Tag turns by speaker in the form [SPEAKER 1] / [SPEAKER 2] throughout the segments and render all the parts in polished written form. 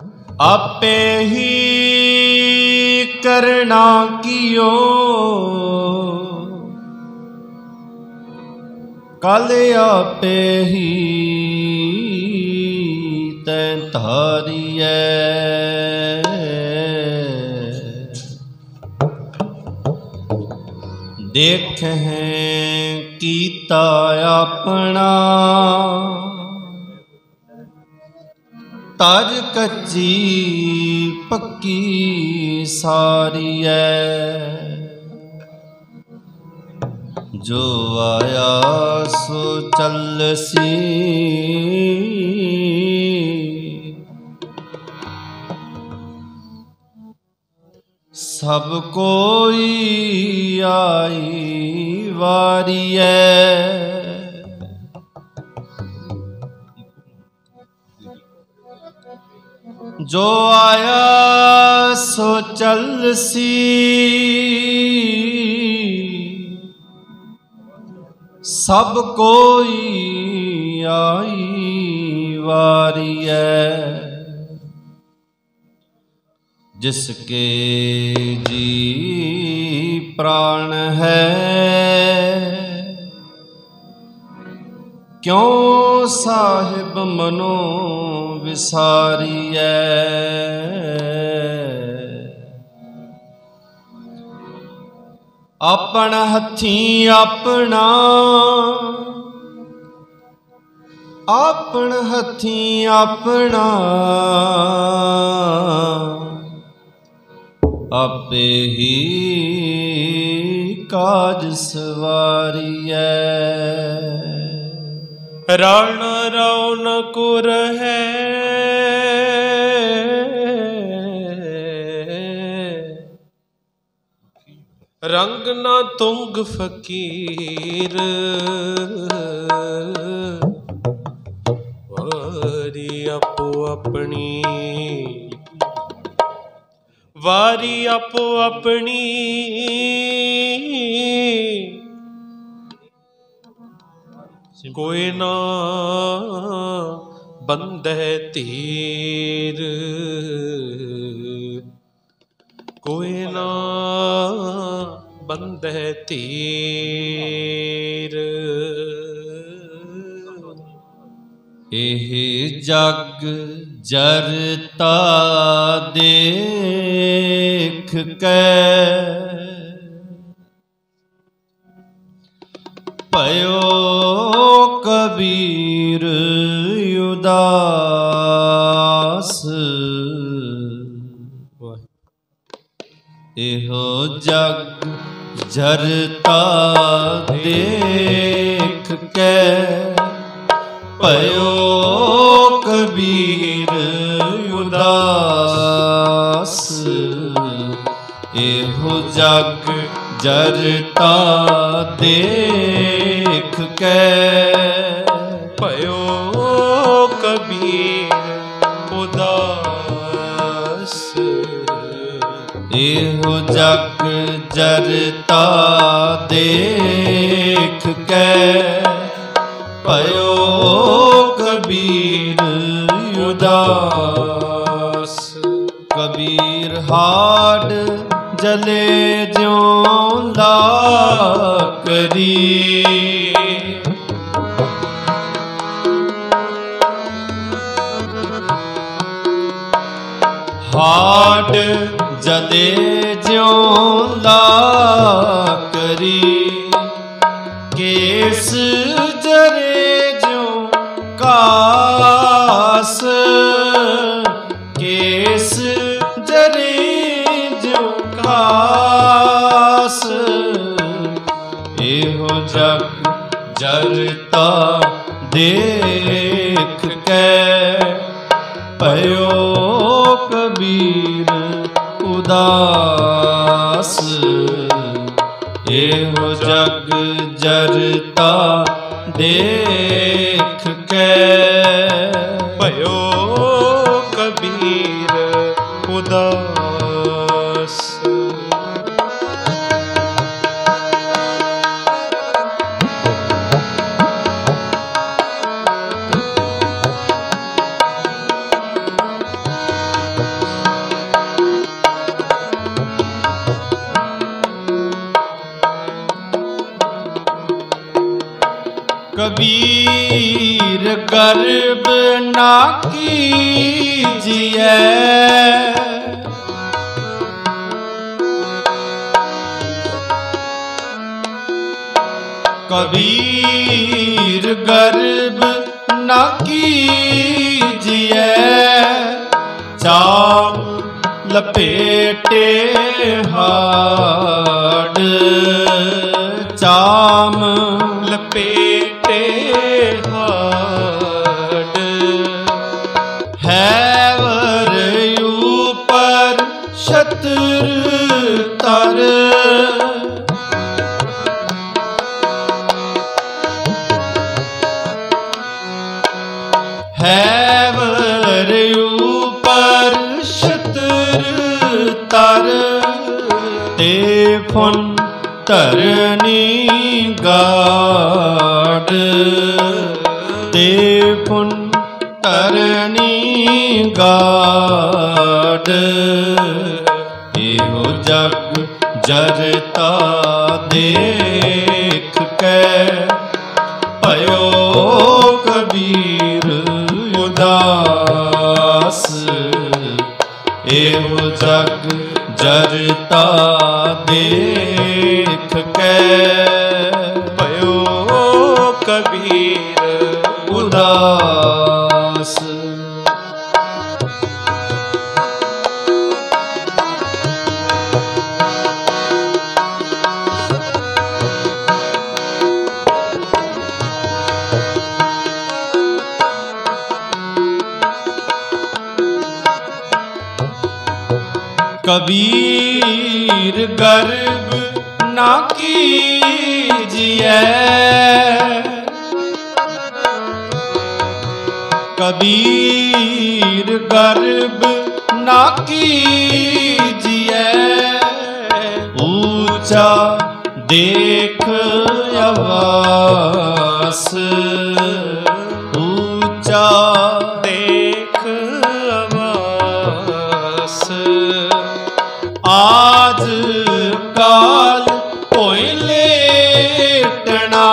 [SPEAKER 1] आपे ही करना कियो कल आपे ही तैं धारिए देख हैं कीता अपना ताज कच्ची पक्की सारी है जो आया सो चल सी सब कोई आई वारी है जो आया सो चल सी सब कोई आई वारी है जिसके जी प्राण है क्यों साहिब मनो विसारिए अपन हथी अपना अपन हथी अपना आपे ही काज सवारिए
[SPEAKER 2] रण रौनक है रंग ना तुंग फकीर वारी आपो अपनी वारी आपो अपनी कोई ना बंधे तीर कोई ना बंधे तीर
[SPEAKER 1] एह जग जरता देख के पयो कबीर उदास एहो जग जरता देख के पयो कबीर उदास एहो जग जरता देख के
[SPEAKER 2] पयो कबीर उदास
[SPEAKER 1] एहो जग जरता देख के पयो कबीर उदास कबीर हाड जले ज्यों लाकरी हाड जले ज्यों लाकरी केस जरे ज्यों कास केस जरे ज्यों कास एहो जग जरता देख के पयो कबीर उदास एहो जग जरता देख के
[SPEAKER 2] पयो कबीर उदास
[SPEAKER 1] कबीर गर्व ना कीजिए, कबीर गर्व ना कीजिए, चाम लपेटे हाड, चाम
[SPEAKER 2] लपेटे हाड,
[SPEAKER 1] हैवर ऊपर शत्रु तर, हैवर ऊपर शत्रु तर, ते फुन तरनी गाड, ते फुन तरनी गाड, एहो जग जरता देख के भयो कबीर उदास, एहो जग जरता देख के
[SPEAKER 2] भयो कबीर
[SPEAKER 1] उदास। कबीर गर्व ना कीजिए, कबीर गर्व ना कीजिए, ऊंचा देख अवास, ऊंचा
[SPEAKER 2] देख अवास,
[SPEAKER 1] आज काल कोई लेटना,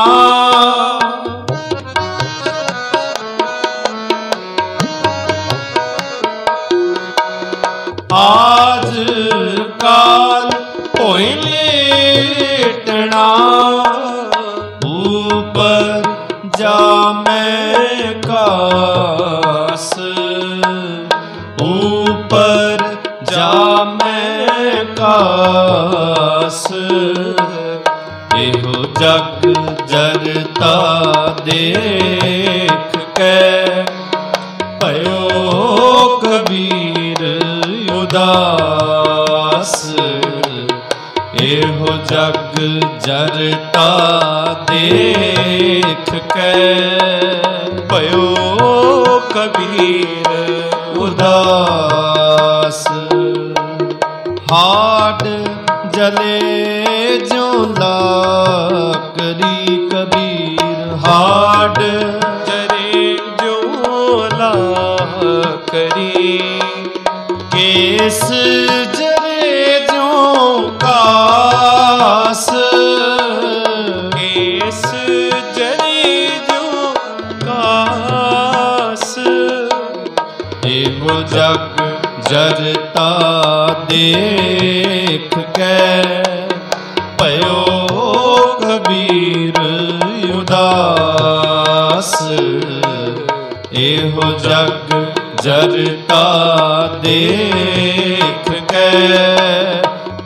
[SPEAKER 1] आज काल कोई लेटना, ऊपर जा मैं कास, ऊपर जा मैं कास, एहो जग जरता देख के भयो कबीर उदास, एहो जग जरता देख के
[SPEAKER 2] भयो कबीर
[SPEAKER 1] उदास। हाड जले जो लाकरी कबीर, हाड
[SPEAKER 2] जरे जो लाकरी,
[SPEAKER 1] केस जरे जो कास,
[SPEAKER 2] केस जरे जो कास,
[SPEAKER 1] एहो जग जरता देख के भयो कबीर उदास, एहो जग जरता देख के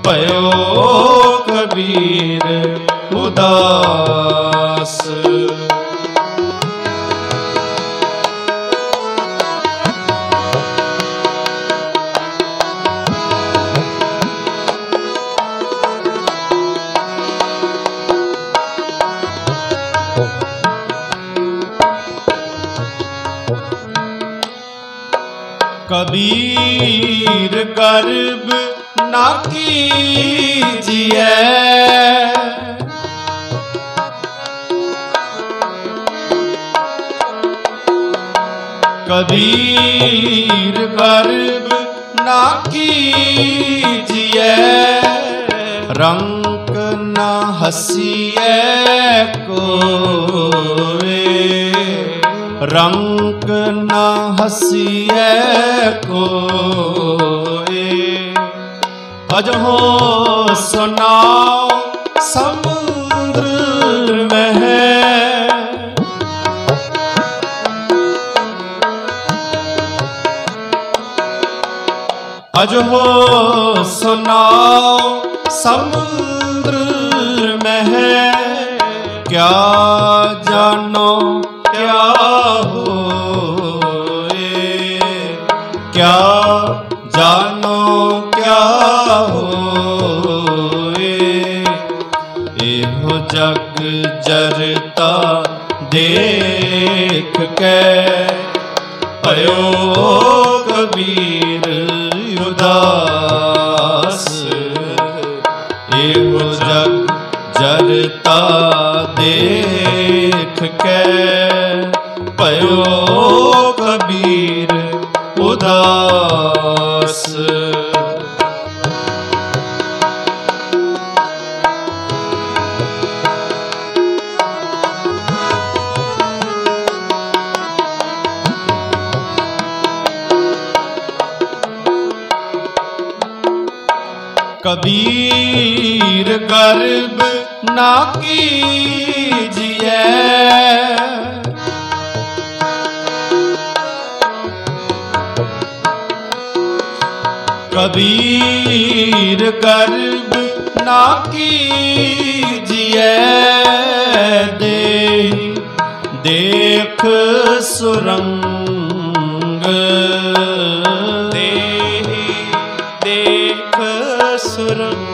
[SPEAKER 1] भयो कबीर उदास। कबीर गर्व ना कीजिए, कबीर गर्व ना कीजिए, रंक न हंसिए कोवे, रंक न हसिए कोई। अजहो सुनाओ समुद्र में अजहो सुनाओ समुद्र में है। क्या जानो क्या होए, क्या जानो क्या होए। एहो जग जरता देख के भयो कबीर उदास। एहो जग जरता देख के भयो कबीर उदास। कबीर गर्व ना कीजिए, कबीर गर्व ना कीजिए। देख सुरंग, देख सुरंग।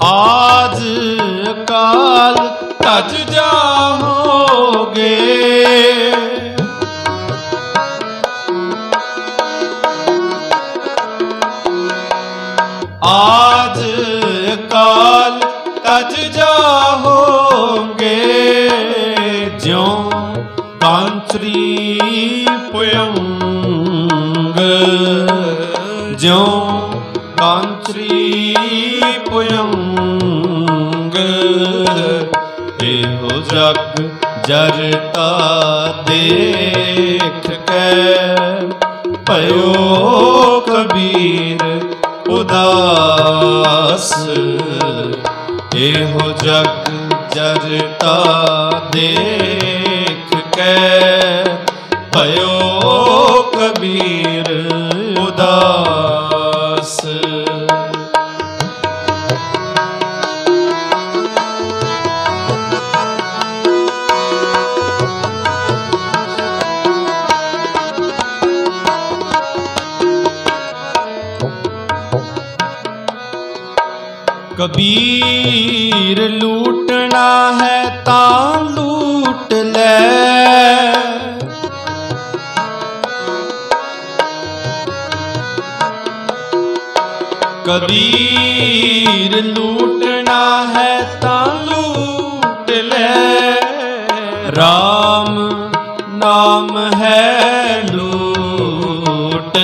[SPEAKER 1] आज काल तज जाओगे, आज काल तज जाओगे। ज्यों कांचरी पुयंग, ज्यों कांचरी पुयंग। एहो जग जरता देख के भयो कबीर उदास। एहो जग जरता देख के भयो कबीर उदास। कबीर लूटना है तां लूट ले, कबीर लूटना है तां लूट ले। राम नाम है लूट,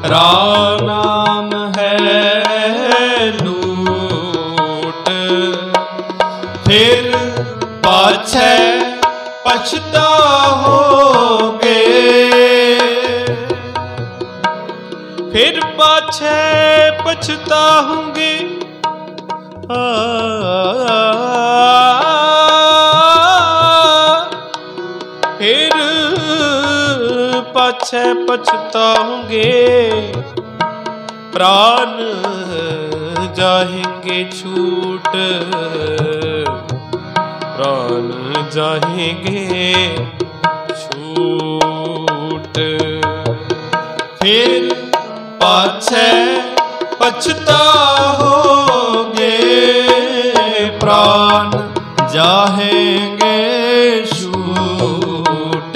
[SPEAKER 1] राम नाम है लूट। फिर पाछे पछताओगे, फिर पाछे पछताओगे। फिर पाछे पछताओगे। प्राण जाएंगे छूट, प्राण जाएंगे छूट। फिर पाछे पछताओगे, प्राण जाएंगे छूट।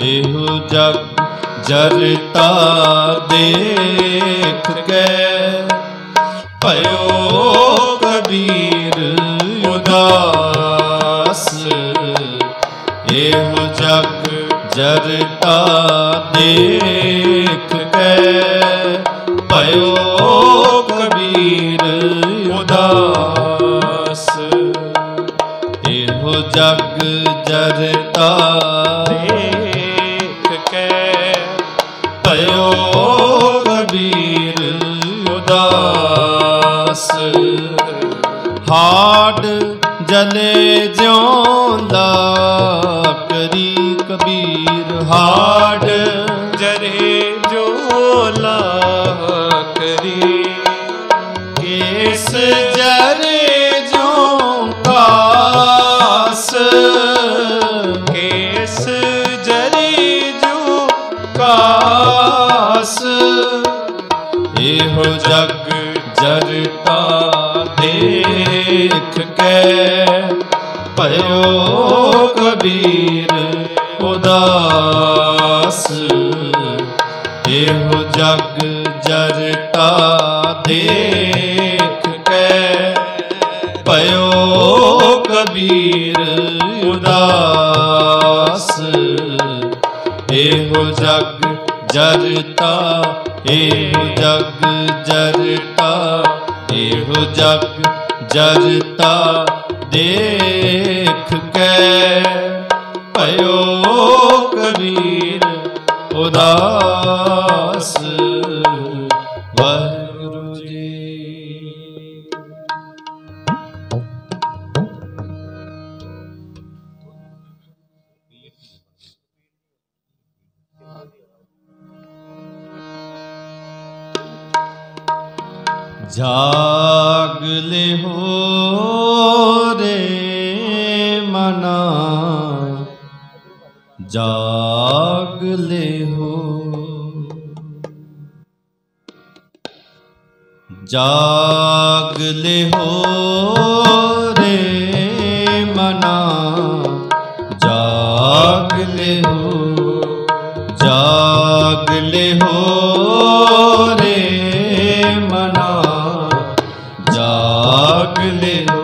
[SPEAKER 1] एहो जग जरता देख के भयो कबीर उदास। एहो जग जरता देख के भयो कबीर उदास। एहो जग जरता
[SPEAKER 2] देख के
[SPEAKER 1] भयो कबीर उदास। हाड जले ज्यों लाकड़ी कबीर हाड
[SPEAKER 2] जरे जो लाकड़ी
[SPEAKER 1] केस जरे ज्यों कास।
[SPEAKER 2] केस जरे जो
[SPEAKER 1] कास एहो जग जरता देख के भयो कबीर उदास। एहो जग जरता देख के भयो कबीर उदास। एहो जग जरता एहो जग जरता एहो जग जरता देख के भयो कबीर उदास। वाहिगुरु जी। जाग ले हो रे मना जाग ले हो। जाग ले हो रे मना जाग ले हो। जाग ले हो रे मना जाग ले हो।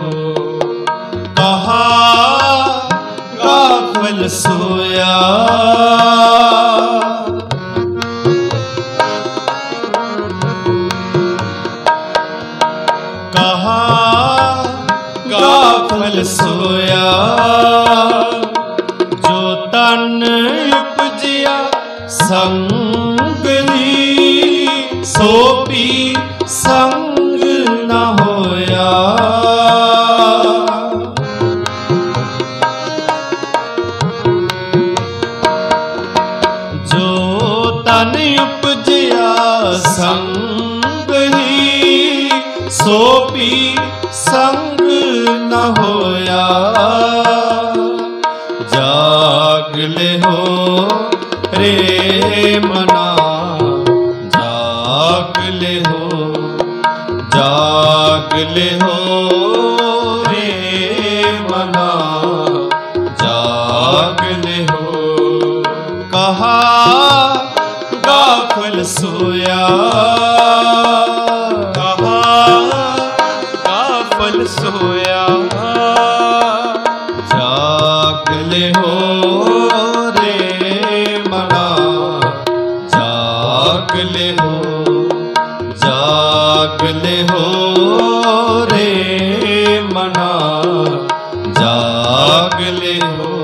[SPEAKER 1] कहा गाफिल सोया कहा गाफिल सोया। जो तन उपजिया संग ली सो भी संग न होया। जो तन उपजिया संग ही सो भी संग न होया। जाग ले हो रे मना जाग ले हो। जाग ले हो रे मना जाग ले हो। कहा गाफिल सोया
[SPEAKER 2] कहा गाफिल सोया।
[SPEAKER 1] जाग ले हो रे मना जाग ले हो। जाग ले हो रे मना जाग ले हो।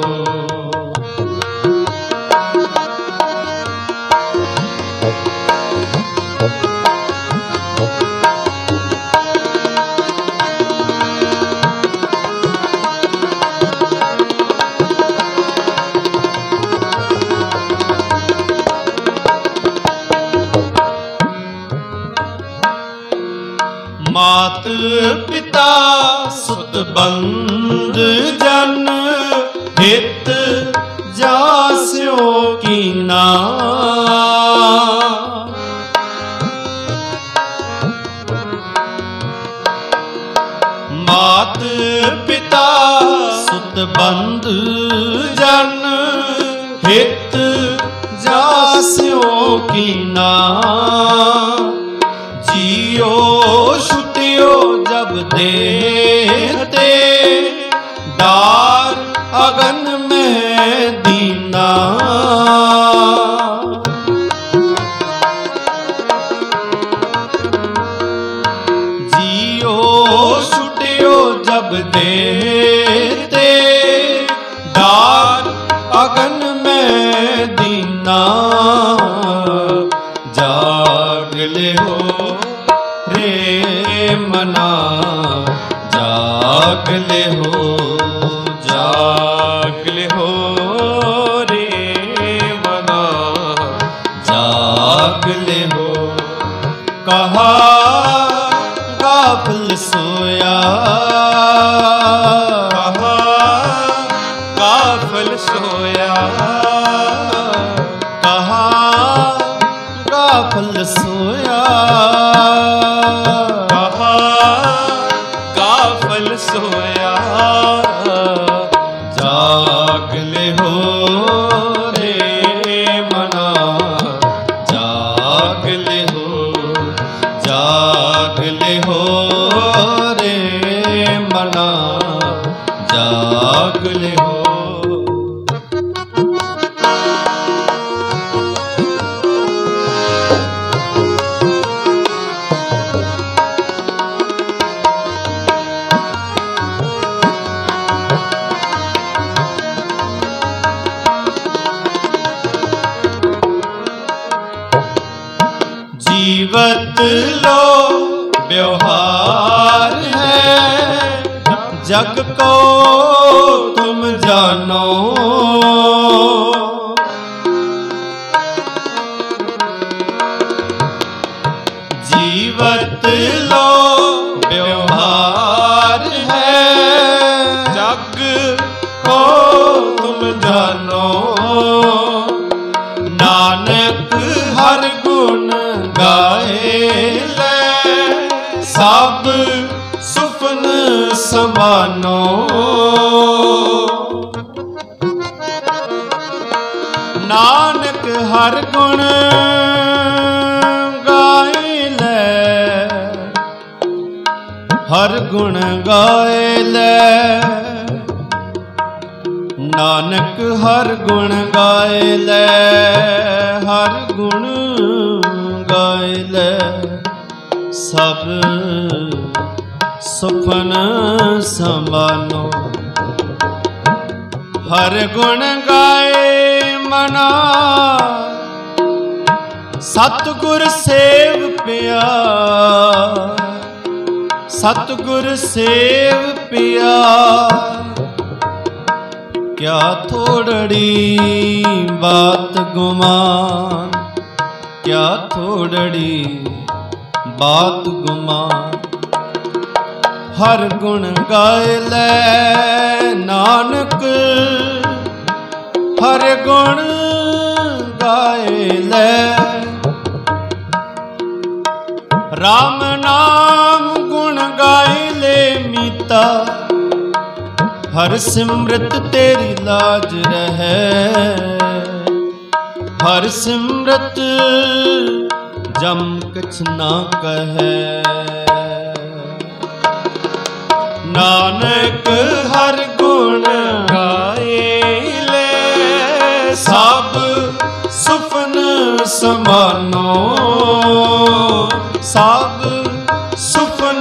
[SPEAKER 1] मात पिता सुत बंद जन हित जास्यो कीना। मात पिता सुत बंद जन हित जास्यो कीना। जियो छुटियो जब देते डार अगन में दीना। जियो छुटियो जब देते दीना जाग ले हो रे मना जाग ले हो
[SPEAKER 2] जाग ले हो रे मना
[SPEAKER 1] जाग ले हो। कहा गाफिल सोया
[SPEAKER 2] कहा गाफिल सोया
[SPEAKER 1] कहा गाफिल सोया
[SPEAKER 2] कहा गाफिल सोया
[SPEAKER 1] जाग ले हो रे मना जाग ले हो जाग ले हो रे मना जाग ले हो। जीवत लो व्यवहार है जग को तुम जानो। जीवत लो व्यवहार है
[SPEAKER 2] जग
[SPEAKER 1] को तुम जानो। नानक हर गुण गाए ले सब सुफन समानो। नानक हर गुण गाए ले हर गुण गाए ले। नानक हर गुण गाए ले हर गुण गाए ले सब सुफन समानो। हर गुण गाए मना सतगुर सेव पिया सतगुर सेव पिया। क्या थोड़ड़ी बात गुमान क्या थोड़ड़ी बात गुमान। हर गुण गाए ले नानक हर गुण गाए ले। राम नाम गुण गाए ले मीता हर सिमरत तेरी लाज रहे। हर सिमरत जम कछ ना कहे। नानक हर गुण
[SPEAKER 2] गाए ले
[SPEAKER 1] सब सुफन समानो। सब सुफन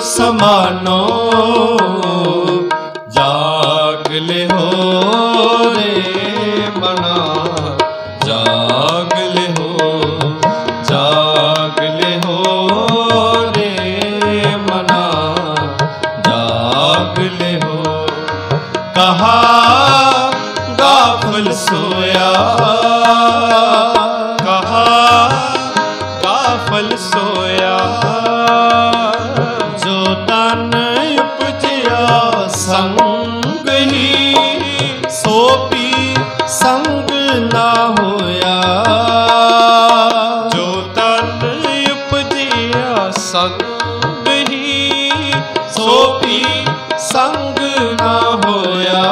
[SPEAKER 1] समानो। जाग ले हो रे मना जाग ले हो जाग ले हो रे मना जाग ले हो। कहा गाफिल सोया
[SPEAKER 2] कहा गाफिल सोया
[SPEAKER 1] जो तन उपजिया संग ही सो भी संग ना होया।
[SPEAKER 2] जो तन उपजिया संग ही
[SPEAKER 1] सो भी संग ना होया।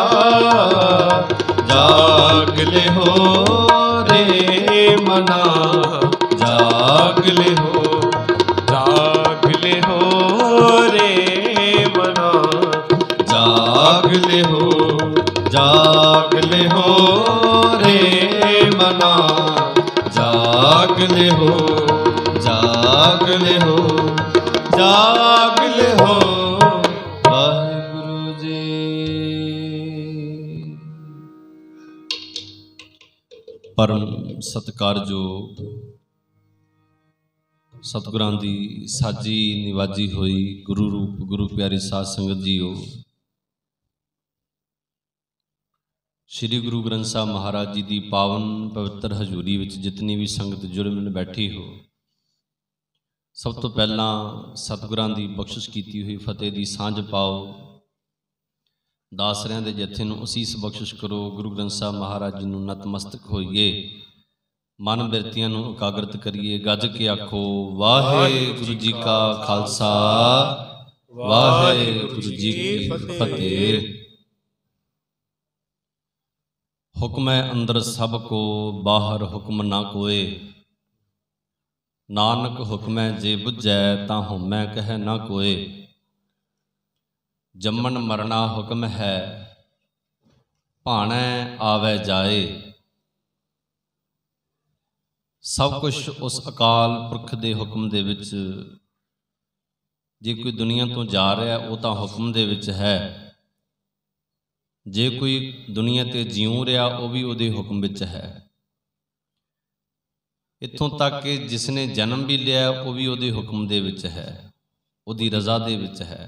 [SPEAKER 1] जाग ले हो रे मना जाग ले हो
[SPEAKER 2] जाग ले हो रे मना
[SPEAKER 1] जाग ले हो रे मना जाग ले हो जाग ले हो जाग ले हो। वाहिगुरु जी। परम सत्कारयोग सतगुरां दी साजी निवाजी हुई गुरु रूप गुरु प्यारी साध संगत जीओ, श्री गुरु ग्रंथ साहब महाराज जी की पावन पवित्र हजूरी विच जितनी भी संगत जुड़ मिल बैठी हो, सब तो पहला सतगुरां दी बख्शिश की हुई फतेह की सांझ पाओ। दासरियां दे जथे नूं असीस बख्शिश करो। गुरु ग्रंथ साहब महाराज जी नूं नतमस्तक होइए, मन बिरतियां नूं एकाग्रत करिए। गज के आखो वाहिगुरु जी का खालसा वाहिगुरु जी की फतेह। हुक्म अंदर सब को बाहर हुक्म ना कोय, नानक हुक्म जे बुझै तां होमै कह ना कोय। जम्मन मरना हुक्म है भाणै आवे जाए, सब कुछ उस अकाल पुरख दे हुक्म दे विच। जे कोई दुनिया तो जा रहा है वो तो हुक्म दे विच है, जे कोई दुनिया ते जीऊ रहा वो भी उहदे हुक्म विच है। इत्थों तक कि जिसने जन्म भी लिया वो भी उहदे हुक्म दे विच है, उहदी रज़ा दे विच है।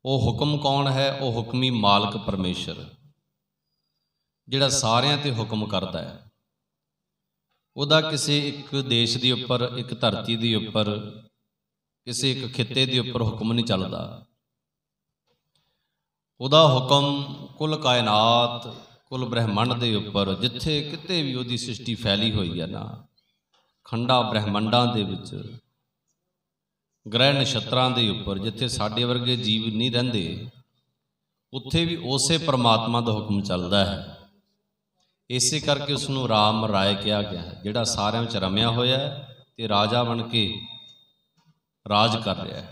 [SPEAKER 1] वो हुक्म कौन है? वो हुक्मी मालक परमेश्वर, जिहड़ा सारियां ते हुक्म करता है। उहदा किसी एक देश के उपर, एक धरती के उपर, किसी एक खिते के उपर हुक्म नहीं चलता। उहदा हुक्म कुल कायनात, कुल ब्रह्मंड के उपर, जिथे किते भी उहदी सृष्टि फैली हुई है ना, खंडा ब्रह्मंडा दे विच, ग्रह नक्षत्रां दे उपर, जिथे साडे वर्गे जीव नहीं रहिंदे, उत्थे भी उसे परमात्मा का हुक्म चलता है। इसे करके उसनूं राम राय कहा गया है, जिहड़ा सारिआं विच रमिया होया ते राजा बन के राज कर रहा है।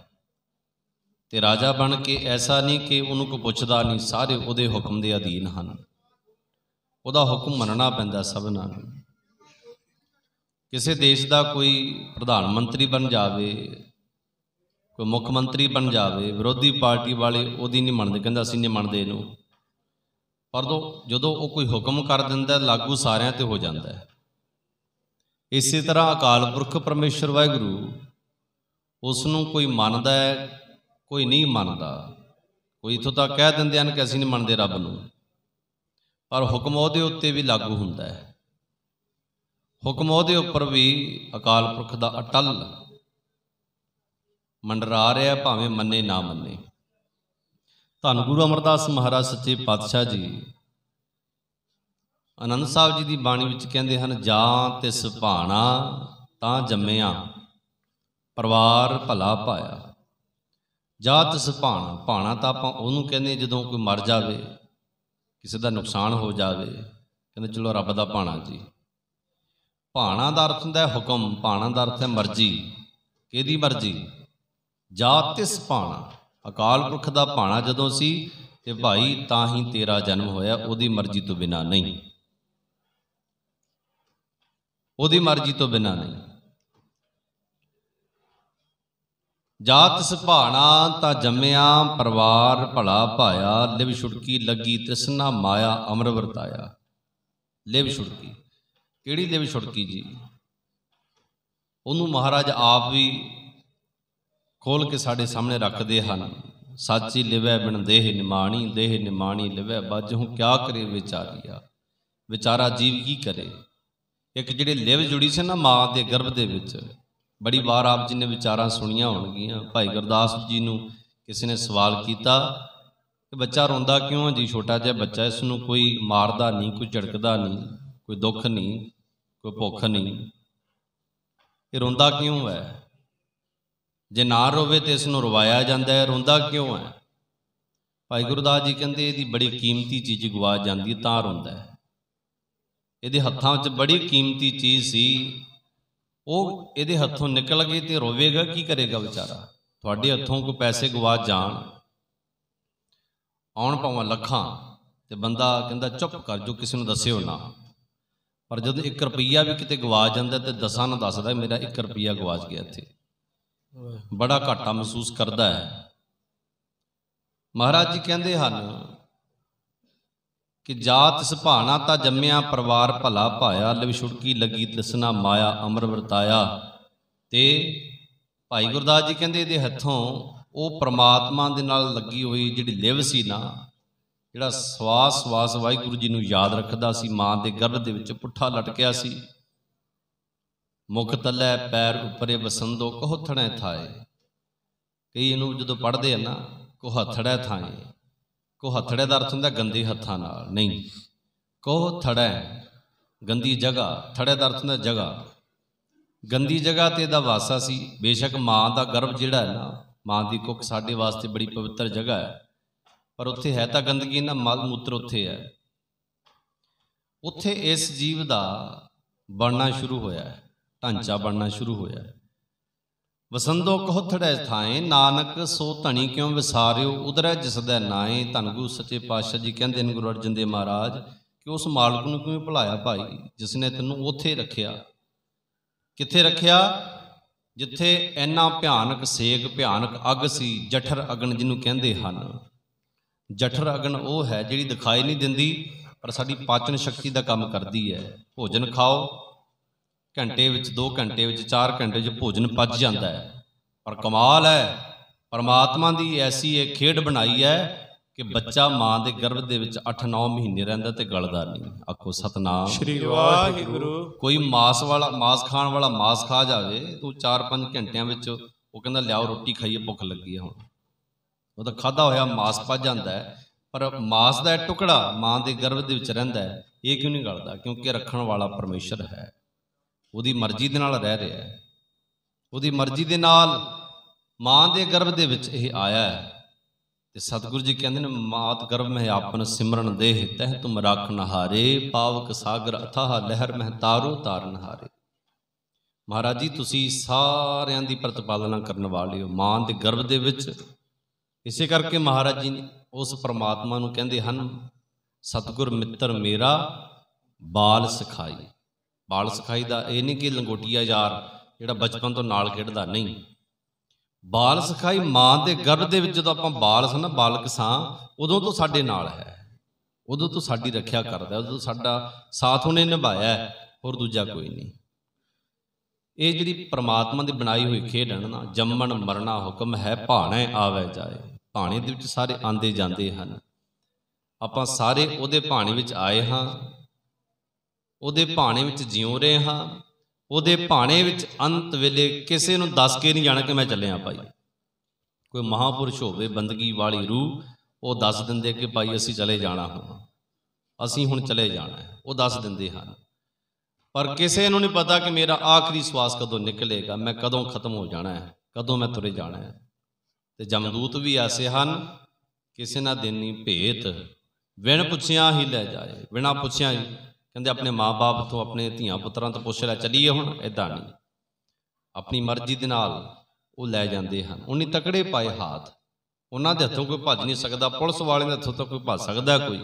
[SPEAKER 1] ते राजा बन के ऐसा नहीं कि उन्होंने कोई पुछदा नहीं, सारे उहदे हुक्म के अधीन हैं। उहदा हुक्म मनना पैंदा सबनां नूं। किसी देश का कोई प्रधानमंत्री बन जाए, कोई मुख्यमंत्री बन जाए, विरोधी पार्टी वाले उहदी नहीं मनते, कहंदा असीं नहीं मनते इहनूं। पर जदों वो कोई हुक्म कर दिंदा लागू सारिआं ते हो जाता है। इसी तरह अकाल पुरख परमेश्वर वाहिगुरू, उसनूं कोई मनदा है, कोई नहीं मनदा। कोई इत्थों तक कह दिंदे हैं कि असीं नहीं मनदे रब नूं, पर हुक्म उहदे उत्ते भी लागू हुंदा है। हुक्म उहदे उपर भी अकाल पुरख दा अटल मंडरा रहा, भावें मन्ने ना मन्ने। धन गुरु अमरदास महाराज सच्चे पातशाह जी आनंद साहब जी की बाणी विच कहते हैं, जां तिस भाणा तां जम्मिया परिवार भला पाया। जां तिस भाणा, भाणा तां आपां उहनूं कहने जदों कोई मर जाए, किसी का नुकसान हो जाए, कहते चलो रब दा भाणा जी। भाणा दा अर्थ हुंदा है हुक्म, भाणा दा अर्थ है मर्जी। किहदी मर्जी? जा तिस भाणा, अकाल पुरख दा भाणा जदों सी ते भाई तां ही तेरा जन्म होया, उहदी मर्जी तो बिना नहीं, उहदी मर्जी तो बिना नहीं। जा तिस भाणा तां जम्मिया परिवार भला पाया, लिव छुड़की लगी तृष्णा माया अमर वरताया। लिव छुड़की, किहड़ी लिव छुड़की जी? उहनूं महाराज आप भी खोल के साढ़े सामने रखते हैं। साची लिवै बिन देह निमाणी, देह निमाणी लिवै बजहूँ क्या करे विचारिया। विचारा जीव की करे। एक जिहड़ी लिव जुड़ी सी ना माँ के गर्भ के विच, बड़ी बार आप जी ने विचारां सुनिया होणगियां। भाई गुरदास जी नूं किसी ने सवाल किया कि बच्चा रोंदा क्यों है जी? छोटा जिहा बच्चा, इसनूं कोई मारदा नहीं, कोई झड़कदा नहीं, कोई दुख नहीं, कोई भुख नहीं, ये रोंदा क्यों है? जे ना रोवे तो इसनूं रवाया जाता है, रोंदा क्यों है? भाई गुरदास जी कहते इसकी बड़ी कीमती चीज़ गवा जाती है तां रोंदा है। ये हत्थां विच बड़ी कीमती चीज़ सी, वो ये हत्थों निकल गई तो रोवेगा की करेगा बेचारा? थोड़े हत्थों को पैसे गवा जान, आउण भावें लखां, तो बंदा कहता चुप कर, जो किसी नूं दस्सिओ ना। पर जब 1 रुपया भी किते गवा जाता तो 10 नूं दसदा मेरा 1 रुपया गवाच गया, इत्थे बड़ा घाटा महसूस करता है। महाराज जी कहते हैं कि जात इस भाना ता जम्मिया परिवार भला पाया, लिव छुड़की लगी दसना माया अमर वरताया। ते भाई गुरदास जी कहते ये हथों वो परमात्मा दे नाल लगी हुई जिहड़ी लिव सी ना, जिहड़ा सवास सवास वाहिगुरू जी नूं याद रखदा सी, मां दे गर्भ दे विच पुट्ठा लटकिया सी। मुख तलै पैर उपरे वसंदो कोहथड़े थाए। कई इनू जो पढ़ते हैं ना, कोहथड़े थाए, कोहथड़े का अर्थ होंदा गंदे हत्थां नाल नहीं, कोहथड़े गंदी जगह, थड़े का अर्थ होंदा जगह, गंदी जगह ते दा वासा सी। बेशक माँ का गर्भ जिहड़ा है ना, माँ की कुख साडे वास्ते बड़ी पवित्र जगह है, पर उत्थे है तो गंदगी ना, मल मूत्र उत्थे है। उत्थे इस जीव का बनना शुरू होया है, ढांचा बनना शुरू होया है। वसंदो कोहथड़े थाए नानक सो धनी क्यों विसारियो, उधरै जिसदै नाए। धन गुरु सच्चे पातशाह जी कहते हैं गुरु अर्जन देव महाराज कि उस मालक नूं क्यों भुलाया भाई, जिसने तैनूं उत्थे रखिया। कित्थे रखिया? जिथे इन्ना भयानक सेक, भयानक अग सी, जठर अगन जिन्हों कहते हैं। जठर अगन वो है जिहड़ी दिखाई नहीं दिंदी, पर साडी पाचन शक्ति का काम करती है। भोजन खाओ, घंटे विच 2 घंटे विच 4 घंटे विच भोजन पच जाता है, पर कमाल है परमात्मा की ऐसी एक खेड बनाई है कि बच्चा माँ के गर्भ के 8-9 महीने रहिंदा ते गलदा नहीं। आखो सतनाम
[SPEAKER 2] श्री वाहिगुरू।
[SPEAKER 1] कोई मांस वाला, मांस खाण वाला मांस खा जाए तो 4-5 घंटिया वो कहता लियाओ रोटी खाइए, भुख लगी है। हुण वो तो खाधा होया मांस पच जाता है, पर मांस का टुकड़ा माँ के गर्भ के रहिंदा है, ये क्यों नहीं गलदा? क्योंकि रखण वाला परमेश्वर है, ਉਹਦੀ मर्जी ਦੇ ਨਾਲ ਰਹਿ ਰਿਹਾ ਹੈ, ਉਹਦੀ मर्जी ਦੇ ਨਾਲ ਮਾਂ ਦੇ ਗਰਭ ਦੇ ਵਿੱਚ ਇਹ ਆਇਆ ਹੈ। ਤੇ ਸਤਿਗੁਰੂ ਜੀ ਕਹਿੰਦੇ ਨੇ ਮਾਤ ਗਰਭ ਮਹਿ ਆਪਨ ਸਿਮਰਨ ਦੇਹ, ਤਹਿ ਤੁਮ ਰੱਖ ਨਹਾਰੇ, ਪਾਵਕ ਸਾਗਰ ਅਥਾਹ ਲਹਿਰ ਮਹਿ ਤਾਰੋ ਤਾਰਨ ਹਾਰੇ। ਮਹਾਰਾਜ ਜੀ ਤੁਸੀਂ ਸਾਰਿਆਂ ਦੀ ਪ੍ਰਤਿਪਾਲਨਾ ਕਰਨ ਵਾਲੇ ਹੋ ਮਾਂ ਦੇ ਗਰਭ ਦੇ ਵਿੱਚ। ਇਸੇ ਕਰਕੇ ਮਹਾਰਾਜ ਜੀ ਉਸ ਪਰਮਾਤਮਾ ਨੂੰ ਕਹਿੰਦੇ ਹਨ ਸਤਿਗੁਰ ਮਿੱਤਰ ਮੇਰਾ ਬਾਲ ਸਿਖਾਈ। बाल सिखाई का यह नहीं कि लंगोटिया यार जोड़ा बचपन तो नाल खेडदा, नहीं। बाल सिखाई माँ के गर्भ के जो आप बाल सन ना, बालक सां, उदों तो साडे नाल है, उदों तो साडी रखिया करदा, उदों साडा साथ उन्हें निभाया है, होर दूजा कोई नहीं। ये जिहड़ी परमात्मा की बनाई हुई खेड है ना, जम्मण मरना हुक्म है भाणे आवे जाए। भाणे दे विच सारे आंदे जांदे हन, आपां सारे उहदे भाणे विच आए हाँ, ਉਹਦੇ ਭਾਣੇ ਵਿੱਚ ਜਿਉ ਰਹੇ ਹਾਂ, ਉਹਦੇ ਭਾਣੇ ਵਿੱਚ ਅੰਤ ਵੇਲੇ ਕਿਸੇ ਨੂੰ ਦੱਸ ਕੇ ਨਹੀਂ ਜਾਣਾ ਕਿ ਮੈਂ ਚੱਲਿਆ ਭਾਈ। ਕੋਈ ਮਹਾਂਪੁਰਸ਼ ਹੋਵੇ ਬੰਦਗੀ ਵਾਲੀ ਰੂਹ, ਉਹ ਦੱਸ ਦਿੰਦੇ ਕਿ ਭਾਈ ਅਸੀਂ ਚਲੇ ਜਾਣਾ ਹੁਣ, ਅਸੀਂ ਹੁਣ ਚਲੇ ਜਾਣਾ ਹੈ, ਉਹ ਦੱਸ ਦਿੰਦੇ ਹਨ। ਪਰ ਕਿਸੇ ਨੂੰ ਨਹੀਂ ਪਤਾ ਕਿ ਮੇਰਾ ਆਖਰੀ ਸਵਾਸ ਕਦੋਂ ਨਿਕਲੇਗਾ, ਮੈਂ ਕਦੋਂ ਖਤਮ ਹੋ ਜਾਣਾ ਹੈ, ਕਦੋਂ ਮੈਂ ਤੁਰੇ ਜਾਣਾ ਹੈ। ਤੇ ਜਮਦੂਤ ਵੀ ਐਸੇ ਹਨ, ਕਿਸੇ ਨਾ ਦੇਣੀ ਭੇਤ, ਬਿਨ ਪੁੱਛਿਆ ਹੀ ਲੈ ਜਾਏ। ਬਿਨਾਂ ਪੁੱਛਿਆ ਹੀ ਕਹਿੰਦੇ ਆਪਣੇ ਮਾਂ ਬਾਪ ਤੋਂ, ਆਪਣੇ ਧੀਆਂ ਪੁੱਤਰਾਂ ਤੋਂ ਪੁੱਛ ਲੈ ਚੱਲੀਏ ਹੁਣ, ਇੱਦਾਂ ਨਹੀਂ, ਆਪਣੀ ਮਰਜ਼ੀ ਦੇ ਨਾਲ ਉਹ ਲੈ ਜਾਂਦੇ ਹਨ। ਉਹਨੇ ਤਕੜੇ ਪਾਏ ਹਾਥ, ਉਹਨਾਂ ਦੇ ਹੱਥੋਂ ਕੋਈ ਭੱਜ ਨਹੀਂ ਸਕਦਾ, ਪੁਲਿਸ ਵਾਲਿਆਂ ਦੇ ਹੱਥੋਂ ਤਾਂ ਕੋਈ ਭੱਜ ਸਕਦਾ, ਕੋਈ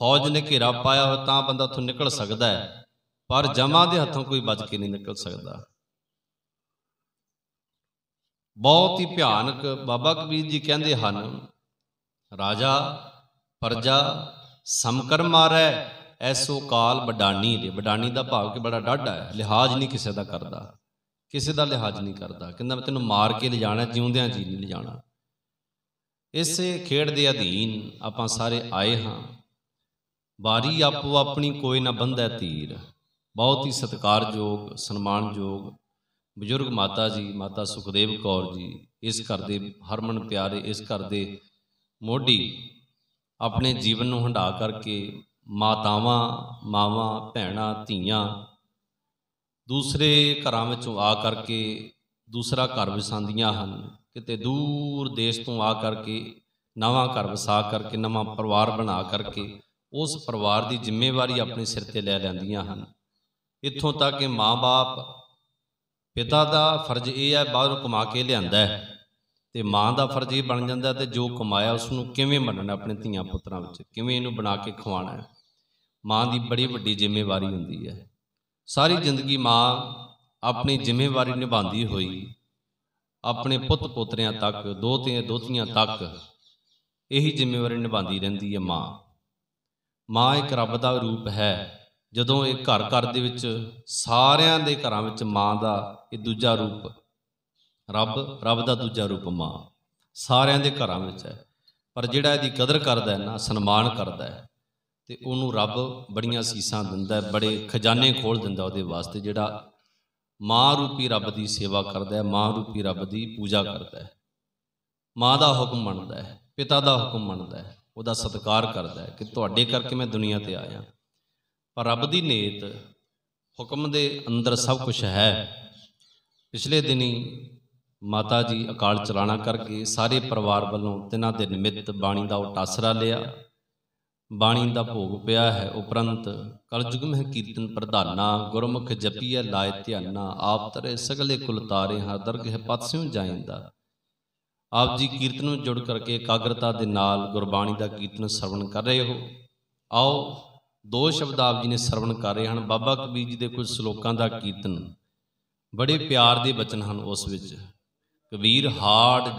[SPEAKER 1] ਫੌਜ ਨੇ ਘੇਰਾ ਪਾਇਆ ਹੋਇਆ ਤਾਂ ਬੰਦਾ ਉੱਥੋਂ ਨਿਕਲ ਸਕਦਾ ਹੈ, ਪਰ ਜਮਾਂ ਦੇ ਹੱਥੋਂ ਕੋਈ ਬਚ ਕੇ ਨਹੀਂ ਨਿਕਲ ਸਕਦਾ। ਬਹੁਤ ਹੀ ਭਿਆਨਕ ਬਾਬਾ ਕਬੀਰ ਜੀ ਕਹਿੰਦੇ ਹਨ, ਰਾਜਾ ਪ੍ਰਜਾ ਸਮਕਰ ਮਾਰੈ ਐਸੋ ਕਾਲ ਬਡਾਨੀ ਦੇ। ਬਡਾਨੀ ਦਾ ਭਾਵ ਕਿ ਬੜਾ ਡਾਢਾ ਹੈ, ਲਿਹਾਜ਼ ਨਹੀਂ ਕਿਸੇ ਦਾ ਕਰਦਾ, ਕਿਸੇ ਦਾ ਲਿਹਾਜ਼ ਨਹੀਂ ਕਰਦਾ। ਕਹਿੰਦਾ ਮੈਂ ਤੈਨੂੰ ਮਾਰ ਕੇ ਲਿਜਾਣਾ, ਜਿਉਂਦਿਆਂ ਜੀ ਨਹੀਂ ਲਿਜਾਣਾ। ਇਸੇ ਖੇਡ ਦੇ ਅਧੀਨ ਆਪਾਂ ਸਾਰੇ ਆਏ ਹਾਂ। ਵਾਰੀ ਆਪੋ ਆਪਣੀ ਕੋਈ ਨਾ ਬੰਧੈ ਧੀਰ। ਬਹੁਤ ਹੀ ਸਤਿਕਾਰਯੋਗ ਸਨਮਾਨਯੋਗ ਬਜ਼ੁਰਗ ਮਾਤਾ ਜੀ, ਮਾਤਾ ਸੁਖਦੇਵ ਕੌਰ ਜੀ, ਇਸ ਘਰ ਦੇ ਹਰਮਨ ਪਿਆਰੇ, ਇਸ ਘਰ ਦੇ ਮੋਢੀ, ਆਪਣੇ ਜੀਵਨ ਨੂੰ ਹੰਢਾ ਕਰਕੇ ਮਾਤਾਵਾਂ, ਮਾਵਾਂ, ਭੈਣਾਂ, ਧੀਆਂ ਦੂਸਰੇ ਘਰਾਂ ਵਿੱਚੋਂ ਆ ਕਰਕੇ ਦੂਸਰਾ ਘਰ ਵਸਾਉਂਦੀਆਂ ਹਨ। ਕਿਤੇ ਦੂਰ ਦੇਸ਼ ਤੋਂ ਆ ਕਰਕੇ ਨਵਾਂ ਘਰ ਵਸਾ ਕਰਕੇ, ਨਵਾਂ ਪਰਿਵਾਰ ਬਣਾ ਕਰਕੇ ਉਸ ਪਰਿਵਾਰ ਦੀ ਜ਼ਿੰਮੇਵਾਰੀ ਆਪਣੇ ਸਿਰ 'ਤੇ ਲੈ ਲੈਂਦੀਆਂ ਹਨ। ਇੱਥੋਂ ਤੱਕ ਕਿ ਮਾਂ ਬਾਪ, ਪਿਤਾ ਦਾ ਫਰਜ਼ ਇਹ ਹੈ ਬਾਹਰੋਂ ਕਮਾ ਕੇ ਲਿਆਂਦਾ ਹੈ, ਅਤੇ ਮਾਂ ਦਾ ਫਰਜ਼ ਇਹ ਬਣ ਜਾਂਦਾ ਅਤੇ ਜੋ ਕਮਾਇਆ ਉਸ ਨੂੰ ਕਿਵੇਂ ਮੰਨਣਾ, ਆਪਣੇ ਧੀਆਂ ਪੁੱਤਰਾਂ ਵਿੱਚ ਕਿਵੇਂ ਇਹਨੂੰ ਬਣਾ ਕੇ ਖਵਾਉਣਾ ਹੈ। ਮਾਂ ਦੀ ਬੜੀ ਵੱਡੀ ਜ਼ਿੰਮੇਵਾਰੀ ਹੁੰਦੀ ਹੈ। ਸਾਰੀ ਜ਼ਿੰਦਗੀ ਮਾਂ ਆਪਣੀ ਜ਼ਿੰਮੇਵਾਰੀ ਨਿਭਾਉਂਦੀ ਹੋਈ ਆਪਣੇ ਪੁੱਤ ਪੋਤਰਿਆਂ ਤੱਕ, ਦੋਹਤਿਆਂ ਦੋਹਤੀਆਂ ਤੱਕ ਇਹੀ ਜ਼ਿੰਮੇਵਾਰੀ ਨਿਭਾਉਂਦੀ ਰਹਿੰਦੀ ਹੈ। ਮਾਂ ਇੱਕ ਰੱਬ ਦਾ ਰੂਪ ਹੈ। ਜਦੋਂ ਇਹ ਘਰ ਘਰ ਦੇ ਵਿੱਚ, ਸਾਰਿਆਂ ਦੇ ਘਰਾਂ ਵਿੱਚ ਮਾਂ ਦਾ ਇਹ ਦੂਜਾ ਰੂਪ, ਰੱਬ ਦਾ ਦੂਜਾ ਰੂਪ ਮਾਂ ਸਾਰਿਆਂ ਦੇ ਘਰਾਂ ਵਿੱਚ ਹੈ। ਪਰ ਜਿਹੜਾ ਇਹਦੀ ਕਦਰ ਕਰਦਾ ਹੈ ਨਾ, ਸਨਮਾਨ ਕਰਦਾ ਹੈ, ਤੇ ਉਹਨੂੰ ਰੱਬ ਬੜੀਆਂ ਅਸੀਸਾਂ ਦਿੰਦਾ ਹੈ, ਬੜੇ ਖਜ਼ਾਨੇ ਖੋਲ੍ਹ ਦਿੰਦਾ ਉਹਦੇ ਵਾਸਤੇ, ਜਿਹੜਾ ਮਾਂ ਰੂਪੀ ਰੱਬ ਦੀ ਸੇਵਾ ਕਰਦਾ ਹੈ, ਮਾਂ ਰੂਪੀ ਰੱਬ ਦੀ ਪੂਜਾ ਕਰਦਾ ਹੈ, ਮਾਂ ਦਾ ਹੁਕਮ ਮੰਨਦਾ ਹੈ, ਪਿਤਾ ਦਾ ਹੁਕਮ ਮੰਨਦਾ ਹੈ, ਉਹਦਾ ਸਤਿਕਾਰ ਕਰਦਾ ਹੈ ਕਿ ਤੁਹਾਡੇ ਕਰਕੇ ਮੈਂ ਦੁਨੀਆ ਤੇ ਆਇਆ। ਪਰ ਰੱਬ ਦੀ ਨੇਤ, ਹੁਕਮ ਦੇ ਅੰਦਰ ਸਭ ਕੁਝ ਹੈ। ਪਿਛਲੇ ਦਿਨੀ ਮਾਤਾ ਜੀ ਅਕਾਲ ਚਲਾਣਾ ਕਰਕੇ ਸਾਰੇ ਪਰਿਵਾਰ ਵੱਲੋਂ ਤਿੰਨਾਂ ਦੇ ਨਿਮਿਤ ਬਾਣੀ ਦਾ ਉਟਾਸਰਾ ਲਿਆ, ਬਾਣੀ ਦਾ ਭੋਗ ਪਿਆ ਹੈ। ਉਪਰੰਤ ਕਲਯੁਗ ਮਹਿ ਕੀਰਤਨ ਪ੍ਰਧਾਨਾ, ਗੁਰਮੁਖ ਜਪੀਐ ਲਾਇ ਧਿਆਨਾ, ਆਪ ਤਰੇ ਸਗਲੇ ਕੁਲ ਤਾਰੇ, ਹਰ ਦਰਗਹਿ ਪਤ ਸਿਉ ਜਾਇਂਦਾ। ਆਪ ਜੀ ਕੀਰਤਨ ਨੂੰ ਜੁੜ ਕਰਕੇ ਇਕਾਗਰਤਾ ਦੇ ਨਾਲ ਗੁਰਬਾਣੀ ਦਾ ਕੀਰਤਨ ਸਰਵਣ ਕਰ ਰਹੇ ਹੋ। ਆਓ ਦੋ ਸ਼ਬਦ ਆਪ ਜੀ ਨੇ ਸਰਵਣ ਕਰ ਰਹੇ ਹਨ। ਬਾਬਾ ਕਬੀਰ ਜੀ ਦੇ ਕੁਝ ਸ਼ਲੋਕਾਂ ਦਾ ਕੀਰਤਨ, ਬੜੇ ਪਿਆਰ ਦੇ ਬਚਨ ਹਨ ਉਸ ਵਿੱਚ। ਕਬੀਰ ਹਾੜ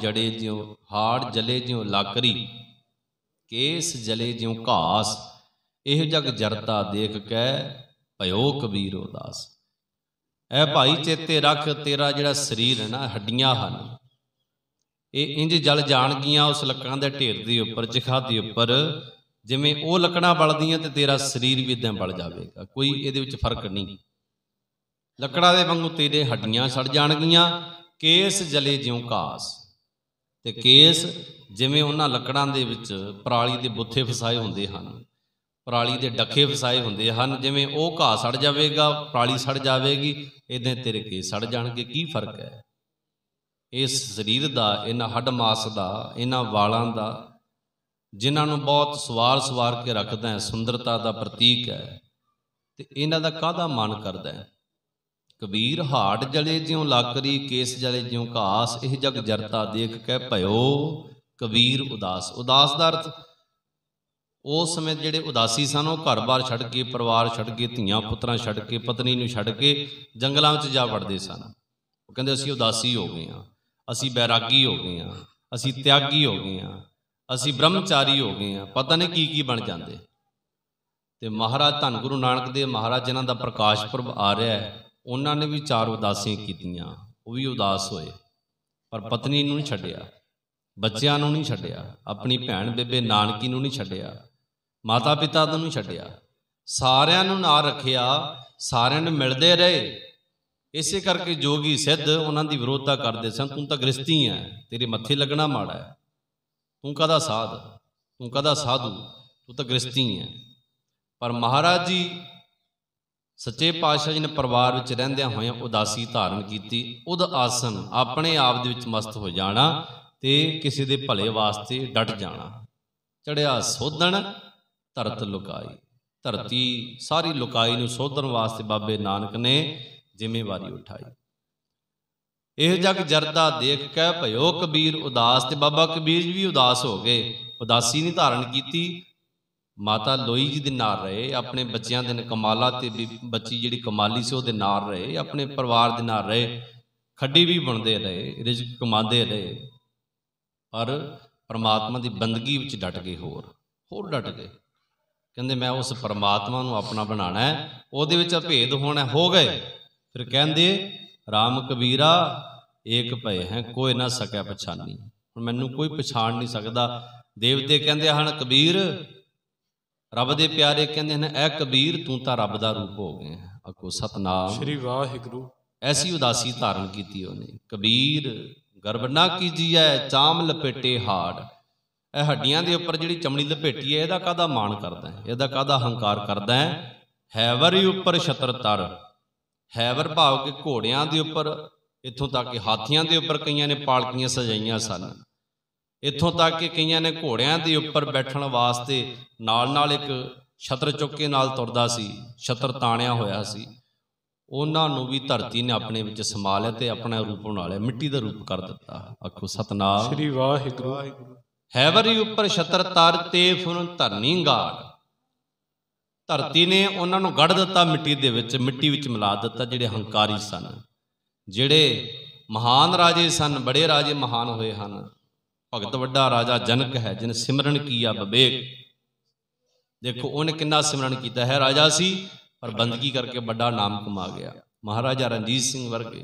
[SPEAKER 1] ਜਲੇ ਜਿਉ ਲਾਕਰੀ, ਕੇਸ ਜਲੇ ਜਿਉ ਘਾਸ, ਇਹ ਜਗ ਜਰਤਾ ਦੇਖ ਕੈ ਭਇਓ ਕਬੀਰ ਉਦਾਸ। ਐ ਭਾਈ ਚੇਤੇ ਰੱਖ, ਤੇਰਾ ਜਿਹੜਾ ਸਰੀਰ ਹੈ ਨਾ, ਹੱਡੀਆਂ ਹਨ, ਇਹ ਇੰਜ ਜਲ ਜਾਣਗੀਆਂ ਉਸ ਲੱਕੜਾਂ ਦੇ ਢੇਰ ਦੇ ਉੱਪਰ, ਚਿਖਾ ਦੇ ਉੱਪਰ। ਜਿਵੇਂ ਉਹ ਲੱਕੜਾਂ ਬਲਦੀਆਂ ਤੇ ਤੇਰਾ ਸਰੀਰ ਵੀ ਇੱਦਾਂ ਬਲ ਜਾਵੇਗਾ, ਕੋਈ ਇਹਦੇ ਵਿੱਚ ਫਰਕ ਨਹੀਂ। ਲੱਕੜਾਂ ਦੇ ਵਾਂਗੂ ਤੇਰੇ ਹੱਡੀਆਂ ਸੜ ਜਾਣਗੀਆਂ। ਕੇਸ ਜਲੇ ਜਿਉਂ ਘਾਸ, ਤੇ ਕੇਸ ਜਿਵੇਂ ਉਹਨਾਂ ਲੱਕੜਾਂ ਦੇ ਵਿੱਚ ਪਰਾਲੀ ਦੇ ਬੁੱਥੇ ਫਸਾਏ ਹੁੰਦੇ ਹਨ, ਪਰਾਲੀ ਦੇ ਡੱਖੇ ਫਸਾਏ ਹੁੰਦੇ ਹਨ, ਜਿਵੇਂ ਉਹ ਘਾਹ ਸੜ ਜਾਵੇਗਾ, ਪਰਾਲੀ ਸੜ ਜਾਵੇਗੀ, ਇੱਦਾਂ ਤੇਰੇ ਕੇਸ ਸੜ ਜਾਣਗੇ। ਕੀ ਫਰਕ ਹੈ ਇਸ ਸਰੀਰ ਦਾ, ਇਹਨਾਂ ਹੱਡ ਮਾਸ ਦਾ, ਇਹਨਾਂ ਵਾਲਾਂ ਦਾ, ਜਿਨ੍ਹਾਂ ਨੂੰ ਬਹੁਤ ਸਵਾਰ ਕੇ ਰੱਖਦਾ ਹੈ, ਸੁੰਦਰਤਾ ਦਾ ਪ੍ਰਤੀਕ ਹੈ, ਤੇ ਇਹਨਾਂ ਦਾ ਕਾਹਦਾ ਮਨ ਕਰਦਾ ਹੈ। ਕਬੀਰ ਹਾੜ ਜਲੇ ਜਿਉਂ ਲਾਕਰੀ, ਕੇਸ ਜਲੇ ਜਿਉਂ ਘਾਸ, ਇਹ ਜਗ ਜਰਤਾ ਦੇਖ ਕੇ ਭਇਓ ਕਬੀਰ ਉਦਾਸ। ਉਦਾਸ ਦਾ ਅਰਥ ਉਸ ਸਮੇਂ ਜਿਹੜੇ ਉਦਾਸੀ ਸਨ, ਉਹ ਘਰ-ਬਾਰ ਛੱਡ ਕੇ, ਪਰਿਵਾਰ ਛੱਡ ਕੇ, ਧੀਆਂ ਪੁੱਤਰਾਂ ਛੱਡ ਕੇ, ਪਤਨੀ ਨੂੰ ਛੱਡ ਕੇ ਜੰਗਲਾਂ ਵਿੱਚ ਜਾ ਵੜਦੇ ਸਨ। ਉਹ ਕਹਿੰਦੇ ਅਸੀਂ ਉਦਾਸੀ ਹੋ ਗਏ ਹਾਂ, ਅਸੀਂ ਬੈਰਾਗੀ ਹੋ ਗਏ ਹਾਂ, ਅਸੀਂ ਤਿਆਗੀ ਹੋ ਗਏ ਹਾਂ, ਅਸੀਂ ਬ੍ਰਹਮਚਾਰੀ ਹੋ ਗਏ ਹਾਂ, ਪਤਾ ਨਹੀਂ ਕੀ ਬਣ ਜਾਂਦੇ। ਤੇ ਮਹਾਰਾਜ ਧੰਨ ਗੁਰੂ ਨਾਨਕ ਦੇਵ ਮਹਾਰਾਜ ਜਿਨ੍ਹਾਂ ਦਾ ਪ੍ਰਕਾਸ਼ ਪੁਰਬ ਆ ਰਿਹਾ ਹੈ, ਉਹਨਾਂ ਨੇ ਵੀ 4 ਉਦਾਸੀਆਂ ਕੀਤੀਆਂ, ਉਹ ਵੀ ਉਦਾਸ ਹੋਏ, ਪਰ ਪਤਨੀ ਨੂੰ ਨਹੀਂ ਛੱਡਿਆ, ਬੱਚਿਆਂ ਨੂੰ ਨਹੀਂ ਛੱਡਿਆ, ਆਪਣੀ ਭੈਣ ਬੇਬੇ ਨਾਨਕੀ ਨੂੰ ਨਹੀਂ ਛੱਡਿਆ, ਮਾਤਾ ਪਿਤਾ ਨੂੰ ਨਹੀਂ ਛੱਡਿਆ, ਸਾਰਿਆਂ ਨੂੰ ਨਾਲ ਰੱਖਿਆ, ਸਾਰਿਆਂ ਨੂੰ ਮਿਲਦੇ ਰਹੇ। ਇਸੇ ਕਰਕੇ ਜੋਗੀ ਸਿੱਧ ਉਹਨਾਂ ਦੀ ਵਿਰੋਧਤਾ ਕਰਦੇ ਸਨ। ਤੂੰ ਤਾਂ ਗ੍ਰਸਤੀ ਹੈ, ਤੇਰੇ ਮੱਥੇ ਲੱਗਣਾ ਮਾੜਾ ਹੈ, ਤੂੰ ਕਾਹਦਾ ਸਾਧ, ਤੂੰ ਕਾਹਦਾ ਸਾਧੂ, ਤੂੰ ਤਾਂ ਗ੍ਰਸਤੀ ਹੈ। ਪਰ ਮਹਾਰਾਜ ਜੀ ਸੱਚੇ ਪਾਤਸ਼ਾਹ ਜੀ ਨੇ ਪਰਿਵਾਰ ਵਿੱਚ ਰਹਿੰਦਿਆਂ ਹੋਇਆਂ ਉਦਾਸੀ ਧਾਰਨ ਕੀਤੀ। ਉਦ ਆਸਨ, ਆਪਣੇ ਆਪ ਦੇ ਵਿੱਚ ਮਸਤ ਹੋ ਜਾਣਾ ਤੇ ਕਿਸੇ ਦੇ ਭਲੇ ਵਾਸਤੇ ਡਟ ਜਾਣਾ। ਚੜਿਆ ਸੋਧਣ ਧਰਤ ਲੁਕਾਈ, ਧਰਤੀ ਸਾਰੀ ਲੁਕਾਈ ਨੂੰ ਸੋਧਣ ਵਾਸਤੇ ਬਾਬੇ ਨਾਨਕ ਨੇ ਜ਼ਿੰਮੇਵਾਰੀ ਉਠਾਈ। ਇਹ ਜਗ ਜਰਦਾ ਦੇਖ ਕੇ ਭਇਓ ਕਬੀਰ ਉਦਾਸ। ਤੇ ਬਾਬਾ ਕਬੀਰ ਜੀ ਵੀ ਉਦਾਸ ਹੋ ਗਏ, ਉਦਾਸੀ ਨਹੀਂ ਧਾਰਨ ਕੀਤੀ। ਮਾਤਾ ਲੋਈ ਜੀ ਦੇ ਨਾਲ ਰਹੇ, ਆਪਣੇ ਬੱਚਿਆਂ ਦੇ ਕਮਾਲਾ ਤੇ ਬੱਚੀ ਜਿਹੜੀ ਕਮਾਲੀ ਸੀ ਉਹਦੇ ਨਾਲ ਰਹੇ, ਆਪਣੇ ਪਰਿਵਾਰ ਦੇ ਨਾਲ ਰਹੇ, ਖੱਡੀ ਵੀ ਬੁਣਦੇ ਰਹੇ, ਰਿਜ਼ਕ ਕਮਾਉਂਦੇ ਰਹੇ, ਪਰ ਪਰਮਾਤਮਾ ਦੀ ਬੰਦਗੀ ਵਿੱਚ ਡਟ ਗਏ, ਹੋਰ ਡਟ ਗਏ। ਕਹਿੰਦੇ ਮੈਂ ਉਸ ਪਰਮਾਤਮਾ ਨੂੰ ਆਪਣਾ ਬਣਾਉਣਾ ਹੈ, ਉਹਦੇ ਵਿੱਚ ਅਭੇਦ ਹੋਣਾ। ਹੋ ਗਏ। ਫਿਰ ਕਹਿੰਦੇ ਰਾਮ ਕਬੀਰਾ ਏਕ ਭਏ ਹੈ, ਕੋਈ ਨਾ ਸਕਿਆ ਪਛਾਨੀ। ਹੁਣ ਮੈਨੂੰ ਕੋਈ ਪਛਾਣ ਨਹੀਂ ਸਕਦਾ। ਦੇਵਤੇ ਕਹਿੰਦੇ ਹਨ ਕਬੀਰ, ਰੱਬ ਦੇ ਪਿਆਰੇ ਕਹਿੰਦੇ ਹਨ ਐ ਕਬੀਰ ਤੂੰ ਤਾਂ ਰੱਬ ਦਾ ਰੂਪ ਹੋ ਗਿਆ। ਆਖੋ ਸਤਨਾਮ
[SPEAKER 2] ਸ੍ਰੀ ਵਾਹਿਗੁਰੂ।
[SPEAKER 1] ਐਸੀ ਉਦਾਸੀ ਧਾਰਨ ਕੀਤੀ ਉਹਨੇ। ਕਬੀਰ ਗਰਬ ਨਾ ਕੀਜੀਐ ਚਾਮ ਲਪੇਟੇ ਹਾੜ। ਇਹ ਹੱਡੀਆਂ ਦੇ ਉੱਪਰ ਜਿਹੜੀ ਚਮੜੀ ਲਪੇਟੀ ਹੈ, ਇਹਦਾ ਕਾਹਦਾ ਮਾਣ ਕਰਦਾ ਹੈ, ਇਹਦਾ ਕਾਹਦਾ ਹੰਕਾਰ ਕਰਦਾ ਹੈ। ਹੈਵਰ ਹੀ ਉੱਪਰ ਛਤਰ ਤਰ। ਹੈਵਰ ਭਾਵ ਕਿ ਘੋੜਿਆਂ ਦੇ ਉੱਪਰ, ਇੱਥੋਂ ਤੱਕ ਕਿ ਹਾਥੀਆਂ ਦੇ ਉੱਪਰ ਕਈਆਂ ਨੇ ਪਾਲਕੀਆਂ ਸਜਾਈਆਂ ਸਨ, ਇੱਥੋਂ ਤੱਕ ਕਿ ਕਈਆਂ ਨੇ ਘੋੜਿਆਂ ਦੇ ਉੱਪਰ ਬੈਠਣ ਵਾਸਤੇ ਨਾਲ ਇੱਕ ਛਤਰ ਚੁੱਕ ਕੇ ਨਾਲ ਤੁਰਦਾ ਸੀ, ਛਤਰ ਤਾਣਿਆ ਹੋਇਆ ਸੀ। ਉਹਨਾਂ ਨੂੰ ਵੀ ਧਰਤੀ ਨੇ ਆਪਣੇ ਵਿੱਚ ਸਮਾ ਲਿਆ ਤੇ ਆਪਣਾ ਰੂਪ ਬਣਾ ਲਿਆ, ਮਿੱਟੀ ਦਾ ਰੂਪ ਕਰ ਦਿੱਤਾ। ਆਖੋ ਸਤਨਾਮ
[SPEAKER 2] ਸ੍ਰੀ ਵਾਹਿਗੁਰੂ।
[SPEAKER 1] ਹੈਵਰੀ ਉੱਪਰ ਛਤਰ ਤਰ ਤੇ ਫੁਨ ਧਰਨੀ ਗਾੜ। ਧਰਤੀ ਨੇ ਉਹਨਾਂ ਨੂੰ ਗੜ ਦਿੱਤਾ ਮਿੱਟੀ ਦੇ ਵਿੱਚ, ਮਿੱਟੀ ਵਿੱਚ ਮਿਲਾ ਦਿੱਤਾ। ਜਿਹੜੇ ਹੰਕਾਰੀ ਸਨ, ਜਿਹੜੇ ਮਹਾਨ ਰਾਜੇ ਸਨ, ਬੜੇ ਰਾਜੇ ਮਹਾਨ ਹੋਏ ਹਨ। ਭਗਤ ਵੱਡਾ ਰਾਜਾ ਜਨਕ ਹੈ, ਜਿਨ ਸਿਮਰਨ ਕੀਆ ਵਿਵੇਕ। देखो उन्हें कितना सिमरन किया है, राजा सी पर बंदगी करके बड़ा नाम कमा गया। महाराजा रणजीत सिंह वर्गे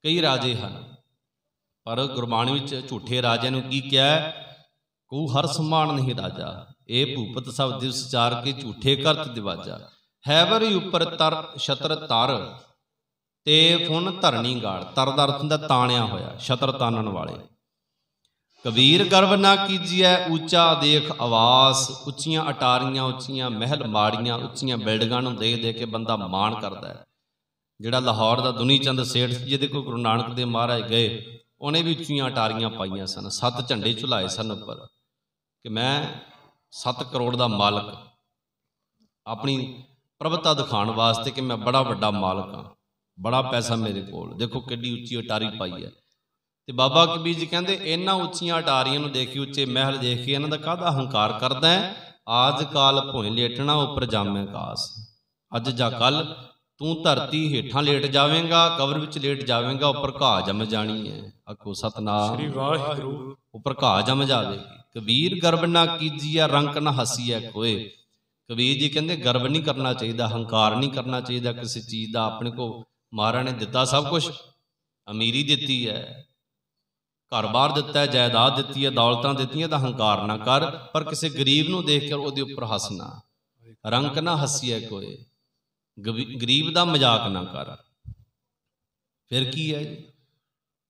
[SPEAKER 1] कई राजे हैं, पर गुरबाणी विच झूठे राजे नूं की क्या है, को हर सम्मान नहीं राजा, ए भूपत सब दिवस चार के झूठे करत दिवाजा, हैवर उपर तर छत्र तर ते फुन धरनी गाड़। तर दा अर्थ हुंदा ताणिया होया, छत्र तानण वाले। कबीर गर्व ना कीजिए ऊंचा देख आवास, उच्चियां अटारियां उच्चियां महल माड़ियां उच्चियां बिल्डिंगां नूं देख देख के बंदा माण करदा है। जिहड़ा लाहौर दा दुनी चंद सेठ जिहदे कोल गुरु नानक देव महाराज गए, उन्हें भी उच्चियां अटारियां पाईयां सन, 7 झंडे झुलाए सन उपर कि मैं 7 करोड़ का मालक, अपनी प्रभुता दिखाने वास्ते कि मैं बड़ा वड्डा मालक हाँ, बड़ा पैसा मेरे कोल। देखो किड्डी उच्ची अटारी पाई है। तो बाबा कबीर जी कहते इन्हां उच्चियां अटारियां नूं देखी, उच्चे महल देख के इन्हां दा काहदा हंकार करदा है। आज काल भोए लेटना उपर जामे कास, अज जा कल तू धरती हेठां लेट जावेगा, कबर विच लेट जावेगा, उपर घाह जम जानी है। आखो सतनाम श्री वाहिगुरू। उपर घाह जम जावेगी। कबीर गर्व ना कीजिए रंक ना हसीए कोई। कबीर जी कहते गर्व नहीं करना चाहिए, हंकार नहीं करना चाहिए किसी चीज़ का। अपने को महाराज ने दिता सब कुछ, अमीरी दी है, घर बार दिता है, जायदाद दी है, दौलतां दी है, हंकार ना कर, पर किसी गरीब नूं देख कर उहदे उपर हसना। रंक ना हसीए कोई, गरीब का मजाक ना कर। फिर की है,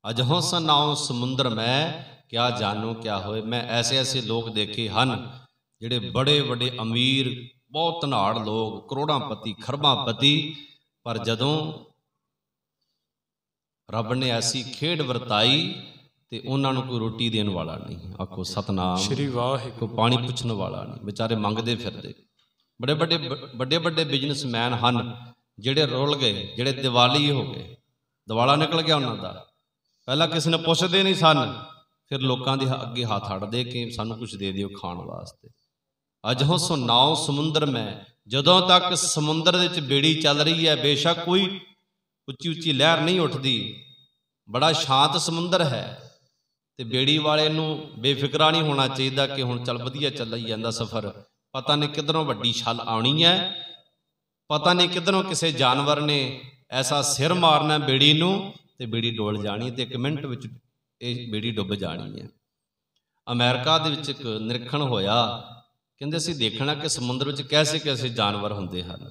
[SPEAKER 1] अजहों सनाओ समुंदर में क्या जानो क्या होए। मैं ऐसे ऐसे लोग देखे हैं जिहड़े बड़े बड़े अमीर, बहुत धनाड़ लोग, करोड़ांपति खरबांपति, पर जदों रब ने ऐसी खेड वरताई तो उन्होंने कोई रोटी देने वाला नहीं। आखो सतनाम श्री वाहिगुरू। कोई पानी पुछने वाला नहीं, बेचारे मंगते फिरते। बड़े बड़े बड़े बड़े बिजनेसमैन हैं जिहड़े रुल गए, जिहड़े दिवाली हो गए, दिवाला निकल गया उन्हों का। पहला किसी ने पुछते नहीं सन, फिर लोगों के अगे हाथ अड़ते कि सानू कुछ दे दिओ खाण वास्ते। अजहों सुनाओ समुंदर में, जदों तक समुंदर दे विच बेड़ी चल रही है, बेशक कोई उच्ची उच्ची लहर नहीं उठती, बड़ा शांत समुंदर है, तो बेड़ी वाले नूं बेफिक्रा नहीं होना चाहिए कि हुण चल वधिया चली जांदा सफ़र, पता नहीं किधरों वड्डी छल आनी है, पता नहीं किधरों किसी जानवर ने ऐसा सिर मारना बेड़ी नूं ते बेड़ी डोल जानी, तो 1 मिनट विच बेड़ी डुब जानी है। अमेरिका दे विच एक निरीक्षण होया, कहंदे असीं देखना कि समुद्र विच कैसे कैसे जानवर हुंदे हन।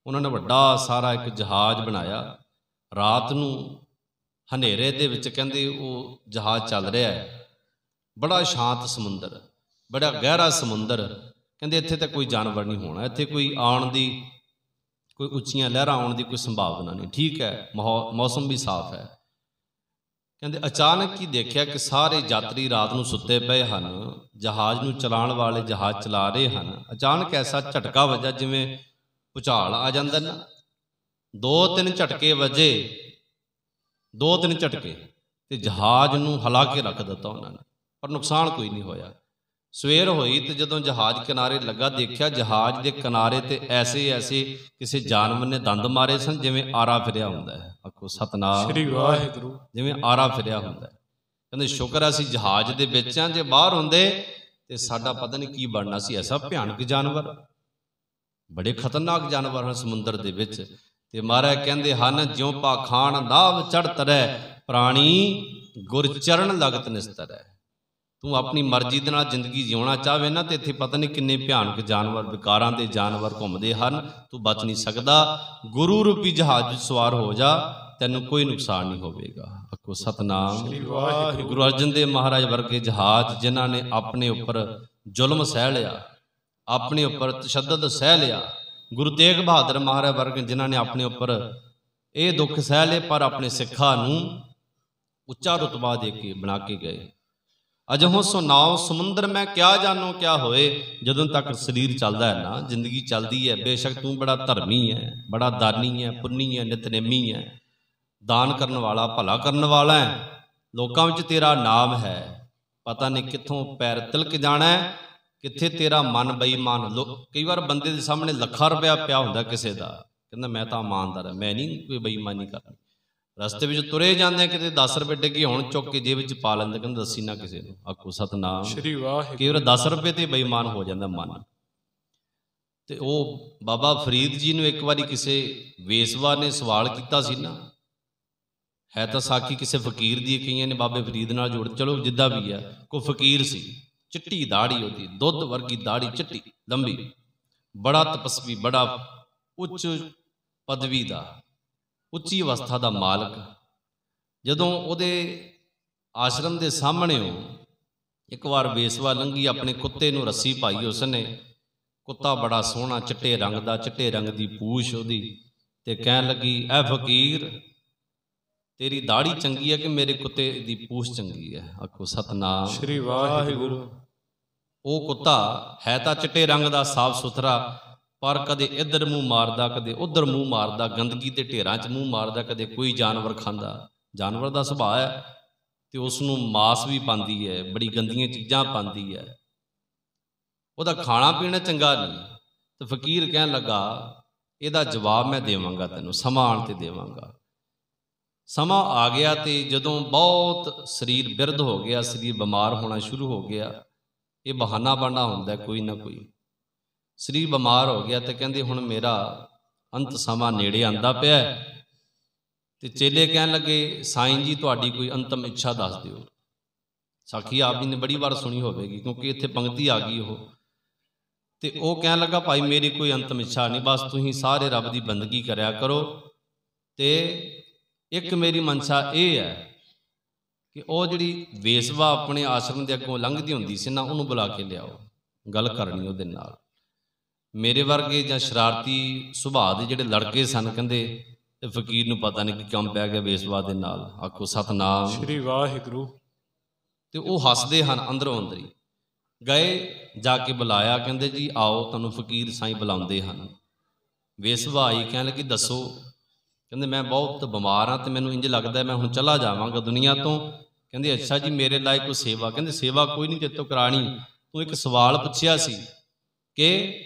[SPEAKER 1] उन्होंने वड्डा सारा एक जहाज़ बनाया, रात नूं हनेरे दे विच कहंदे वो जहाज़ चल रहा है, बड़ा शांत समुंदर, बड़ा गहरा समुंदर। कहंदे इत्थे तो कोई जानवर नहीं होना, इत्थे कोई आउण दी, कोई उच्चियां लहरां आउण दी कोई संभावना नहीं, ठीक है, मौसम भी साफ है। कहते अचानक ही देखा कि सारे यात्री रात को सुते पे हैं, जहाज़ नूं चलाण वाले जहाज़ चला रहे हैं। अचानक ऐसा झटका वजा जिवें भुचाल आ जांदा ना, 2-3 झटके वजे, 2-3 झटके ते जहाज़ नूं हिला के रख दिता उन्होंने, पर नुकसान कोई नहीं होया। सवेर हुई तो जदों जहाज़ किनारे लगा, देखा जहाज़ के किनारे ते ऐसे ऐसे किसी जानवर ने दंद मारे सन जिवें आरा फिरिया हुंदा है। आखो सतनाम श्री वाहिगुरू। जिवें आरा फिरिया हुंदा है। कहंदे शुक्र है असीं जहाज़ दे विच हां, जे बाहर हुंदे ते साडा पता नहीं की बनना सी। ऐसा भयानक जानवर, बड़े खतरनाक जानवर हैं समुंदर दे विच। ते महाराज कहंदे हन ज्यों पाखाण नाव चढ़ तरੈ, प्राणी गुरचरण लगत निस्तरै। तू अपनी मर्जी दे नाल जिंदगी जिउणा चाहे ना, तो इत्थे पता नहीं किन्ने भयानक जानवर, विकारां दे जानवर घुमदे हन, तू बच नहीं सकदा। गुरु रूपी जहाज विच सवार हो जा, तैनूं कोई नुकसान नहीं होवेगा। आखो सतनाम। गुरु अर्जन देव महाराज वर्गे जहाज जिन्हां ने अपने उपर जुल्म सह लिया, अपने उपर तशद्दद सह लिया। गुरु तेग बहादुर महाराज वर्गे जिन्हां ने अपने उपर ये दुख सह ले, पर अपने सिखां नूं उच्चा रुतबा दे के बना के गए। अजहों सुनाओ समुंदर में क्या जानो क्या होए। जदों तक शरीर चलता है ना, जिंदगी चलती है, बेशक तू बड़ा धर्मी है, बड़ा दानी है, पुन्नी है, नितनेमी है, दान करने वाला, भला करने वाला है, लोकां विच तेरा नाम है, पता नहीं कित्थों पैर तिलक जाना है, कित्थे तेरा मन बेईमान। कई बार बंदे दे सामने लाखां रुपया पिया हुंदा किसी का, कहंदा मैं तां ईमानदार है, मैं नहीं कोई बेईमानी करनी। रस्ते में तुरे जाते हैं, कितने 10 रुपए डिगे होण चुक के जेब च पा लेंदे, कहंदे दसी ना किसी नूं। आखो सतनाम श्री वाहिगुरू। कई बार 10 रुपए ते बेईमान हो जाता मन। ਤੇ ਉਹ ਬਾਬਾ ਫਰੀਦ ਜੀ ਨੂੰ ਇੱਕ ਵਾਰੀ ਕਿਸੇ ਵੇਸਵਾ ਨੇ ਸਵਾਲ ਕੀਤਾ ਸੀ ਨਾ, ਹੈ ਤਾਂ ਸਾਖੀ ਕਿਸੇ ਫਕੀਰ ਦੀ, ਕਈਆਂ ਨੇ ਬਾਬੇ ਫਰੀਦ ਨਾਲ ਜੋੜ, ਚਲੋ ਜਿੱਦਾਂ ਵੀ ਹੈ, ਕੋਈ ਫਕੀਰ ਸੀ, ਚਿੱਟੀ ਦਾੜੀ ਉਹਦੀ, ਦੁੱਧ ਵਰਗੀ ਦਾੜੀ, ਚਿੱਟੀ ਲੰਬੀ, ਬੜਾ ਤਪਸਵੀ, ਬੜਾ ਉੱਚ ਪਦਵੀ ਦਾ, ਉੱਚੀ ਅਵਸਥਾ ਦਾ ਮਾਲਕ। ਜਦੋਂ ਉਹਦੇ ਆਸ਼ਰਮ ਦੇ ਸਾਹਮਣੇੋਂ ਇੱਕ ਵਾਰ ਵੇਸਵਾ ਲੰਘੀ, ਆਪਣੇ ਕੁੱਤੇ ਨੂੰ ਰੱਸੀ ਪਾਈ ਉਸਨੇ, ਕੁੱਤਾ ਬੜਾ ਸੋਹਣਾ ਚਿੱਟੇ ਰੰਗ ਦਾ, ਚਿੱਟੇ ਰੰਗ ਦੀ ਪੂਛ ਉਹਦੀ, ਤੇ ਕਹਿਣ ਲੱਗੀ, ਐ ਫਕੀਰ ਤੇਰੀ ਦਾੜੀ ਚੰਗੀ ਹੈ ਕਿ ਮੇਰੇ ਕੁੱਤੇ ਦੀ ਪੂਛ ਚੰਗੀ ਹੈ? ਆਖੋ ਸਤਨਾਮ
[SPEAKER 2] ਸ੍ਰੀ ਵਾਹਿਗੁਰੂ।
[SPEAKER 1] ਉਹ ਕੁੱਤਾ ਹੈ ਤਾਂ ਚਿੱਟੇ ਰੰਗ ਦਾ, ਸਾਫ ਸੁਥਰਾ, ਪਰ ਕਦੇ ਇੱਧਰ ਮੂੰਹ ਮਾਰਦਾ, ਕਦੇ ਉੱਧਰ ਮੂੰਹ ਮਾਰਦਾ, ਗੰਦਗੀ ਤੇ ਢੇਰਾਂ 'ਚ ਮੂੰਹ ਮਾਰਦਾ, ਕਦੇ ਕੋਈ ਜਾਨਵਰ ਖਾਂਦਾ। ਜਾਨਵਰ ਦਾ ਸੁਭਾਅ ਹੈ ਤੇ ਉਸ ਨੂੰ ਮਾਸ ਵੀ ਪਾਉਂਦੀ ਹੈ, ਬੜੀ ਗੰਦੀਆਂ ਚੀਜ਼ਾਂ ਪਾਉਂਦੀ ਹੈ, ਉਹਦਾ ਖਾਣਾ ਪੀਣਾ ਚੰਗਾ ਨਹੀਂ। ਤੇ ਫਕੀਰ ਕਹਿਣ ਲੱਗਾ, ਇਹਦਾ ਜਵਾਬ ਮੈਂ ਦੇਵਾਂਗਾ ਤੈਨੂੰ, ਸਮਾਂ ਆਉਣ ਤੇ ਦੇਵਾਂਗਾ। ਸਮਾਂ ਆ ਗਿਆ ਤੇ ਜਦੋਂ ਬਹੁਤ ਸਰੀਰ ਬਿਰਧ ਹੋ ਗਿਆ, ਸਰੀਰ ਬਿਮਾਰ ਹੋਣਾ ਸ਼ੁਰੂ ਹੋ ਗਿਆ, ਇਹ ਬਹਾਨਾ ਬਣਨਾ ਹੁੰਦਾ ਕੋਈ ਨਾ ਕੋਈ, ਸਰੀਰ ਬਿਮਾਰ ਹੋ ਗਿਆ ਤੇ ਕਹਿੰਦੇ ਹੁਣ ਮੇਰਾ ਅੰਤ ਸਮਾਂ ਨੇੜੇ ਆਂਦਾ ਪਿਆ। ਤੇ ਚੇਲੇ ਕਹਿਣ ਲੱਗੇ, ਸਾਈਂ ਜੀ ਤੁਹਾਡੀ ਕੋਈ ਅੰਤਮ ਇੱਛਾ ਦੱਸ ਦਿਓ। ਸਾਖੀ ਆਪ ਜੀ ਨੇ ਬੜੀ ਵਾਰ ਸੁਣੀ ਹੋਵੇਗੀ ਕਿਉਂਕਿ ਇੱਥੇ ਪੰਕਤੀ ਆ ਗਈ ਉਹ। ਤੇ ਉਹ ਕਹਿਣ ਲੱਗਾ, ਭਾਈ ਮੇਰੀ ਕੋਈ ਅੰਤਮ ਇੱਛਾ ਨਹੀਂ, ਬਸ ਤੁਸੀਂ ਸਾਰੇ ਰੱਬ ਦੀ ਬੰਦਗੀ ਕਰਿਆ ਕਰੋ। ਤੇ ਇੱਕ ਮੇਰੀ ਮਨਸ਼ਾ ਇਹ ਹੈ ਕਿ ਉਹ ਜਿਹੜੀ ਵੇਸਵਾ ਆਪਣੇ ਆਸ਼ਰਮ ਦੇ ਅੱਗੋਂ ਲੰਘਦੀ ਹੁੰਦੀ ਸੀ ਨਾ, ਉਹਨੂੰ ਬੁਲਾ ਕੇ ਲਿਆਓ, ਗੱਲ ਕਰਨੀ ਉਹਦੇ ਨਾਲ। ਮੇਰੇ ਵਰਗੇ ਜਾਂ ਸ਼ਰਾਰਤੀ ਸੁਭਾਅ ਦੇ ਜਿਹੜੇ ਲੜਕੇ ਸਨ, ਕਹਿੰਦੇ ਤੇ ਫਕੀਰ ਨੂੰ ਪਤਾ ਨਹੀਂ ਕਿ ਕੰਮ ਪੈ ਗਿਆ ਵੇਸਵਾ ਦੇ ਨਾਲ। ਆਖੋ ਸਤਨਾਮ
[SPEAKER 2] ਸ੍ਰੀ ਵਾਹਿਗੁਰੂ।
[SPEAKER 1] ਤੇ ਉਹ ਹੱਸਦੇ ਹਨ ਅੰਦਰੋਂ ਅੰਦਰੀ। ਗਏ ਜਾ ਕੇ ਬੁਲਾਇਆ, ਕਹਿੰਦੇ ਜੀ ਆਓ, ਤੁਹਾਨੂੰ ਫਕੀਰ ਸਾਈਂ ਬੁਲਾਉਂਦੇ ਹਨ। ਵੇਸਵਾ ਆਈ, ਕਹਿਣ ਲੱਗੀ ਦੱਸੋ। ਕਹਿੰਦੇ ਮੈਂ ਬਹੁਤ ਬਿਮਾਰ ਹਾਂ ਤੇ ਮੈਨੂੰ ਇੰਜ ਲੱਗਦਾ ਮੈਂ ਹੁਣ ਚਲਾ ਜਾਵਾਂਗਾ ਦੁਨੀਆ ਤੋਂ। ਕਹਿੰਦੇ ਅੱਛਾ ਜੀ, ਮੇਰੇ ਲਾਇਕ ਕੋਈ ਸੇਵਾ? ਕਹਿੰਦੇ ਸੇਵਾ ਕੋਈ ਨਹੀਂ ਤੇਤੋਂ ਕਰਾਣੀ, ਤੂੰ ਇੱਕ ਸਵਾਲ ਪੁੱਛਿਆ ਸੀ ਕਿ